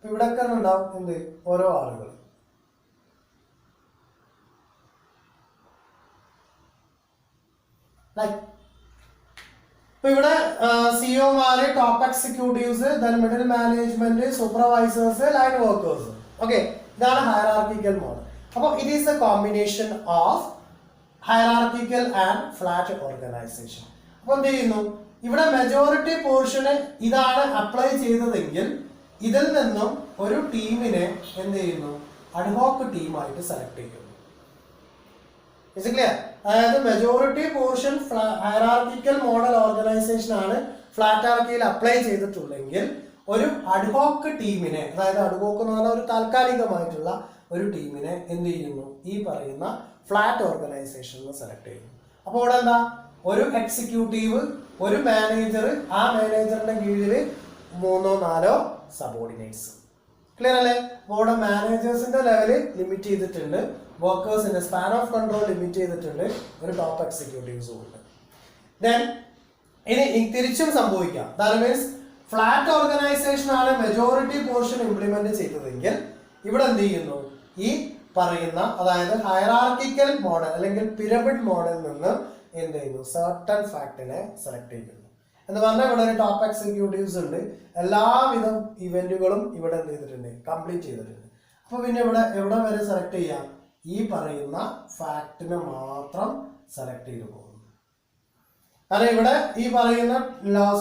A: ഇവിടെ ഒക്കെ ഉണ്ടാവും എന്ത്? ഓരോ ആളുകൾ. ഇപ്പൊ ഇവിടെ സിഒമാര്, top executives, then middle management, supervisors, line workers. Okay, ഇതാണ് ഹൈറാർക്കിക്കൽ മോഡൽ. അപ്പോൾ it is a combination of hierarchical and flat organization. അപ്പൊ എന്ത് ചെയ്യുന്നു? ഇവിടെ മെജോറിറ്റി പോർഷന് ഇതാണ് അപ്ലൈ ചെയ്തതെങ്കിൽ ഇതിൽ നിന്നും ഒരു ടീമിനെ എന്ത് ചെയ്യുന്നു? അഡ്ഹോക്ക് ടീമായിട്ട് സെലക്ട് ചെയ്യുന്നു. അതായത് majority portion hierarchical model organisation ആണ് ഫ്ലാറ്റാർക്കിയിൽ അപ്ലൈ ചെയ്തിട്ടുള്ളെങ്കിൽ ഒരു അഡ്ഹോക്ക് ടീമിനെ, അതായത് അഡ്ഹോക്ക് എന്ന് പറഞ്ഞാൽ ഒരു താൽക്കാലികമായിട്ടുള്ള ഒരു ടീമിനെ എന്ത് ചെയ്യുന്നു? ഈ പറയുന്ന ഫ്ലാറ്റ് ഓർഗനൈസേഷനിൽ സെലക്ട് ചെയ്യുന്നു. അപ്പോൾ ഇവിടെ എന്താ? ഒരു എക്സിക്യൂട്ടീവ്, ഒരു മാനേജർ, ആ മാനേജറിന്റെ കീഴിൽ 3-4 സബോർഡിനേറ്റ്സ്. ക്ലിയർ അല്ലേ? അപ്പോൾ ഇവിടെ മാനേജേഴ്സിന്റെ ലെവല് ലിമിറ്റ് ചെയ്തിട്ടുണ്ട്, വർക്കേഴ്സിന്റെ സ്പാൻ ഓഫ് കൺട്രോൾ ലിമിറ്റ് ചെയ്തിട്ടുണ്ട്, ഒരു ടോപ്പ് എക്സിക്യൂട്ടീവ്സും ഉണ്ട്. ദെൻ ഇനി തിരിച്ചും സംഭവിക്കാം. ദാറ്റ് മീൻസ് ഫ്ലാറ്റ് ഓർഗനൈസേഷൻ ആണ് മെജോറിറ്റി പോർഷൻ ഇംപ്ലിമെന്റ് ചെയ്തതെങ്കിൽ ഇവിടെ എന്ത് ചെയ്യുന്നു? ഈ പറയുന്ന അതായത് ഹൈറാർക്കിക്കൽ മോഡൽ അല്ലെങ്കിൽ പിരമിഡ് മോഡലിൽ നിന്ന് എന്ത് ചെയ്യുന്നു? സർട്ടൺ ഫാക്ടിനെ സെലക്ട് ചെയ്യുന്നു. എന്ന് പറഞ്ഞാൽ ഇവിടെ ഒരു ടോപ്പ് എക്സിക്യൂട്ടീവ്സ് ഉണ്ട്, എല്ലാവിധ ഇവന്റുകളും ഇവിടെ എന്ത് ചെയ്തിട്ടുണ്ട്? കംപ്ലീറ്റ് ചെയ്തിട്ടുണ്ട്. അപ്പൊ പിന്നെ എവിടെ വരെ സെലക്ട് ചെയ്യാം? ഈ പറയുന്ന ഫാക്ടിനെ മാത്രം സെലക്ട് ചെയ്തു പോകുന്നു. കാരണം ഇവിടെ ഈ പറയുന്ന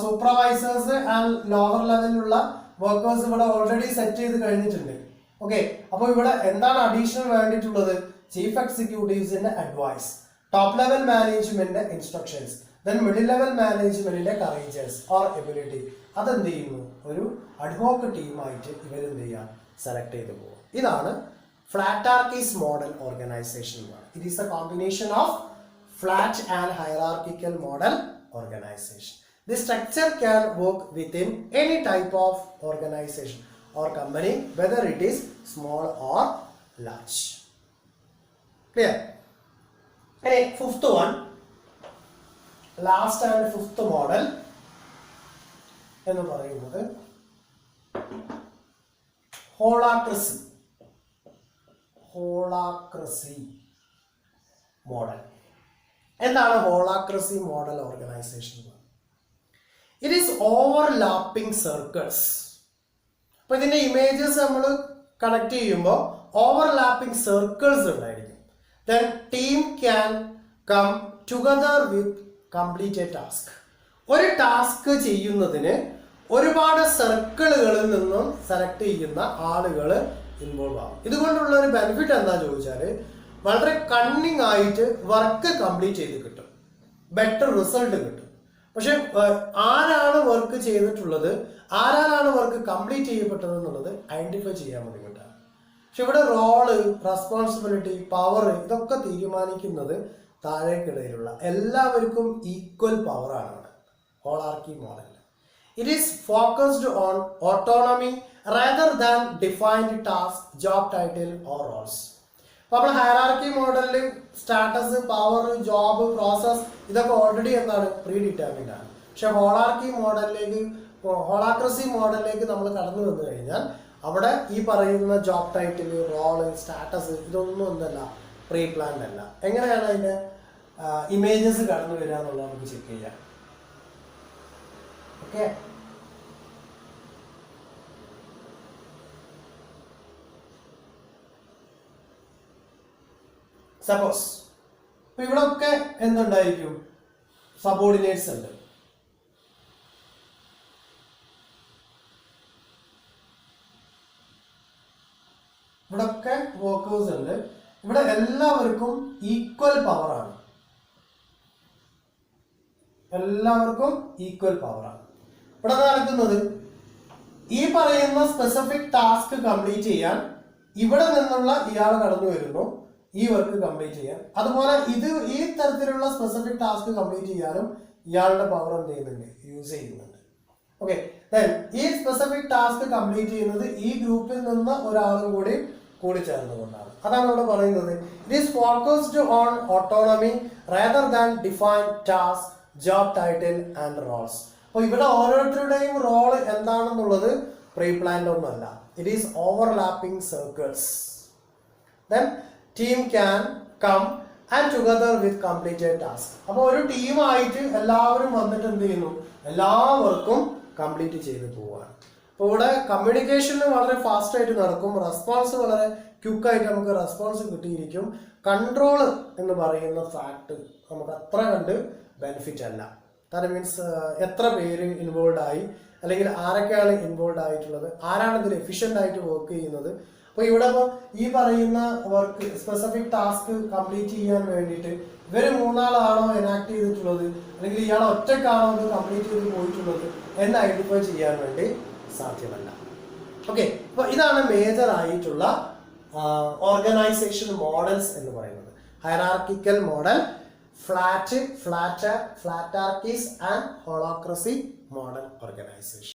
A: സൂപ്പർവൈസേഴ്സ് ആൻഡ് ലോവർ ലെവലിലുള്ള വർക്കേഴ്സ് ഇവിടെ ഓൾറെഡി സെറ്റ് ചെയ്ത് കഴിഞ്ഞിട്ടുണ്ട്. ഓക്കെ, അപ്പോൾ ഇവിടെ എന്താണ് അഡീഷണൽ വേണ്ടിയിട്ടുള്ളത്? ചീഫ് എക്സിക്യൂട്ടീവ്സിന്റെ അഡ്വൈസ്, ടോപ്പ് ലെവൽ മാനേജ്മെന്റിന്റെ ഇൻസ്ട്രക്ഷൻസ്, ദെൻ മിഡിൽ ലെവൽ മാനേജ്മെന്റിന്റെ കറേജസ് ഓർ എബിലിറ്റി. അതെന്ത് ചെയ്യുന്നു? ഒരു അഡ്ഹോക്ക് ടീമായിട്ട് ഇവരെന്ത് ചെയ്യാം? സെലക്ട് ചെയ്ത് പോകും. ഇതാണ് flatarchies model organization. It is a combination of flat and hierarchical model organization. This structure can work within any type of organization or company, whether it is small or large. Clear? And fifth one, last and fifth model എന്ന് പറയുന്നത് ഹോളാക്രസി മോഡൽ. എന്താണ് holacracy model organization? It is overlapping circles. അപ്പൊ ഇതിന്റെ ഇമേജസ് നമ്മൾ കണക്ട് ചെയ്യുമ്പോൾ ഓവർലാപ്പിംഗ് സർക്കിൾസ് ഉണ്ടായിരിക്കും. Then team can come together with complete a task. ഒരു ടാസ്ക് ചെയ്യുന്നതിന് ഒരുപാട് സർക്കിളുകളിൽ നിന്നും സെലക്ട് ചെയ്യുന്ന ആളുകൾ ഇൻവോൾവ് ആവും. ഇതുകൊണ്ടുള്ള ഒരു ബെനിഫിറ്റ് എന്താ ചോദിച്ചാൽ വളരെ കണ്ണിങ് ആയിട്ട് വർക്ക് കംപ്ലീറ്റ് ചെയ്ത് കിട്ടും, ബെറ്റർ റിസൾട്ട് കിട്ടും. പക്ഷെ ആരാണ് വർക്ക് ചെയ്തിട്ടുള്ളത്, ആരാലാണ് വർക്ക് കംപ്ലീറ്റ് ചെയ്യപ്പെട്ടത് എന്നുള്ളത് ഐഡന്റിഫൈ ചെയ്യാൻ ബുദ്ധിമുട്ടാണ്. പക്ഷെ ഇവിടെ റോള്, റെസ്പോൺസിബിലിറ്റി, പവർ ഇതൊക്കെ തീരുമാനിക്കുന്നത് താഴേക്കിടയിലുള്ള എല്ലാവർക്കും ഈക്വൽ പവർ ആണ് ഇവിടെ holarchy model. It is focused on autonomy rather than defined task, job title or roles. അപ്പോൾ നമ്മൾ ഹയറാർക്കി മോഡലിൽ സ്റ്റാറ്റസ്, പവർ, ജോബ്, പ്രോസസ് ഇതൊക്കെ ഓൾറെഡി എന്താണ് പ്രീ ഡിറ്റർമിൻഡ് ആണ്. പക്ഷെ ഹോളാക്രസി മോഡലിലേക്ക് നമ്മൾ കടന്നു വന്നു കഴിഞ്ഞാൽ അവിടെ ഈ പറയുന്ന ജോബ് ടൈറ്റിൽ, റോള്, സ്റ്റാറ്റസ് ഇതൊന്നും ഒന്നല്ല, പ്രീ പ്ലാൻഡ് അല്ല. എങ്ങനെയാണ് അതിൻ്റെ ഇമേജസ് കടന്നു വരിക എന്നുള്ളത് നമുക്ക് ചെക്ക് ചെയ്യാം. ഓക്കെ, സപ്പോസ് ഇപ്പൊ ഇവിടെ ഒക്കെ എന്തുണ്ടായിരിക്കും, സബോർഡിനേറ്റ്സ് ഉണ്ട്. ഇവിടെ ഒക്കെ വർക്കേഴ്സ് ഉണ്ട്. ഇവിടെ എല്ലാവർക്കും ഈക്വൽ പവർ ആണ്, എല്ലാവർക്കും ഈക്വൽ പവർ ആണ്. ഇവിടെ നടക്കുന്നത് ഈ പറയുന്ന സ്പെസിഫിക് ടാസ്ക് കംപ്ലീറ്റ് ചെയ്യാൻ ഇവിടെ നിന്നുള്ള ഇയാൾ കടന്നു വരുന്നു ഈ വർക്ക് കംപ്ലീറ്റ് ചെയ്യാൻ. അതുപോലെ ഈ തരത്തിലുള്ള സ്പെസിഫിക് ടാസ്ക് കംപ്ലീറ്റ് ചെയ്യാനും ഇയാളുടെ പവർ എന്ത് ചെയ്യുന്നുണ്ട്, യൂസ് ചെയ്യുന്നുണ്ട്. ഓക്കെ, ഈ സ്പെസിഫിക് ടാസ്ക് കംപ്ലീറ്റ് ചെയ്യുന്നത് ഈ ഗ്രൂപ്പിൽ നിന്ന് ഒരാളും കൂടി ചേർന്നുകൊണ്ടാണ്. അതാണ് ഇവിടെ പറയുന്നത്, it is focused on autonomy rather than defined task, job title and roles. അപ്പോൾ ഇവിടെ ഓരോരുത്തരുടെയും റോൾ എന്താണെന്നുള്ളത് പ്രീ പ്ലാൻഡ് ഒന്നുമല്ല. It is overlapping circles. Then team can come and together with completed task. അപ്പോൾ ഒരു ടീമായിട്ട് എല്ലാവരും വന്നിട്ട് എന്ത് ചെയ്യുന്നു, എല്ലാ വർക്കും കംപ്ലീറ്റ് ചെയ്ത് പോവുകയാണ്. അപ്പോൾ ഇവിടെ കമ്മ്യൂണിക്കേഷന് വളരെ ഫാസ്റ്റ് ആയിട്ട് നടക്കും, റെസ്പോൺസ് വളരെ ക്വിക്കായിട്ട് നമുക്ക് റെസ്പോൺസ് കിട്ടിയിരിക്കും. കൺട്രോൾ എന്ന് പറയുന്ന ഫാക്ട് നമുക്ക് അത്ര കണ്ട് ബെനിഫിറ്റ് അല്ല. ദാറ്റ് മീൻസ് എത്ര പേര് ഇൻവോൾവ് ആയി, അല്ലെങ്കിൽ ആരൊക്കെയാണ് ഇൻവോൾവ് ആയിട്ടുള്ളത്, ആരാണ് ഇതിൽ എഫിഷ്യൻ്റ് ആയിട്ട് വർക്ക് ചെയ്യുന്നത്. അപ്പോൾ ഇവിടെ ഈ പറയുന്ന വർക്ക് സ്പെസിഫിക് ടാസ്ക് കംപ്ലീറ്റ് ചെയ്യാൻ വേണ്ടിയിട്ട് ഇവർ മൂന്നാളാണോ എനാക്ട് ചെയ്തിട്ടുള്ളത്, അല്ലെങ്കിൽ ഇയാൾ ഒറ്റക്കാണോ ഇത് കംപ്ലീറ്റ് ചെയ്ത് പോയിട്ടുള്ളത് എന്ന് ഐഡന്റിഫൈ ചെയ്യാൻ വേണ്ടി സാധ്യമല്ല. ഓക്കെ, അപ്പോൾ ഇതാണ് മേജർ ആയിട്ടുള്ള ഓർഗനൈസേഷൻ മോഡൽസ് എന്ന് പറയുന്നത്. Hierarchical model, flatarchies and holacracy model organisation.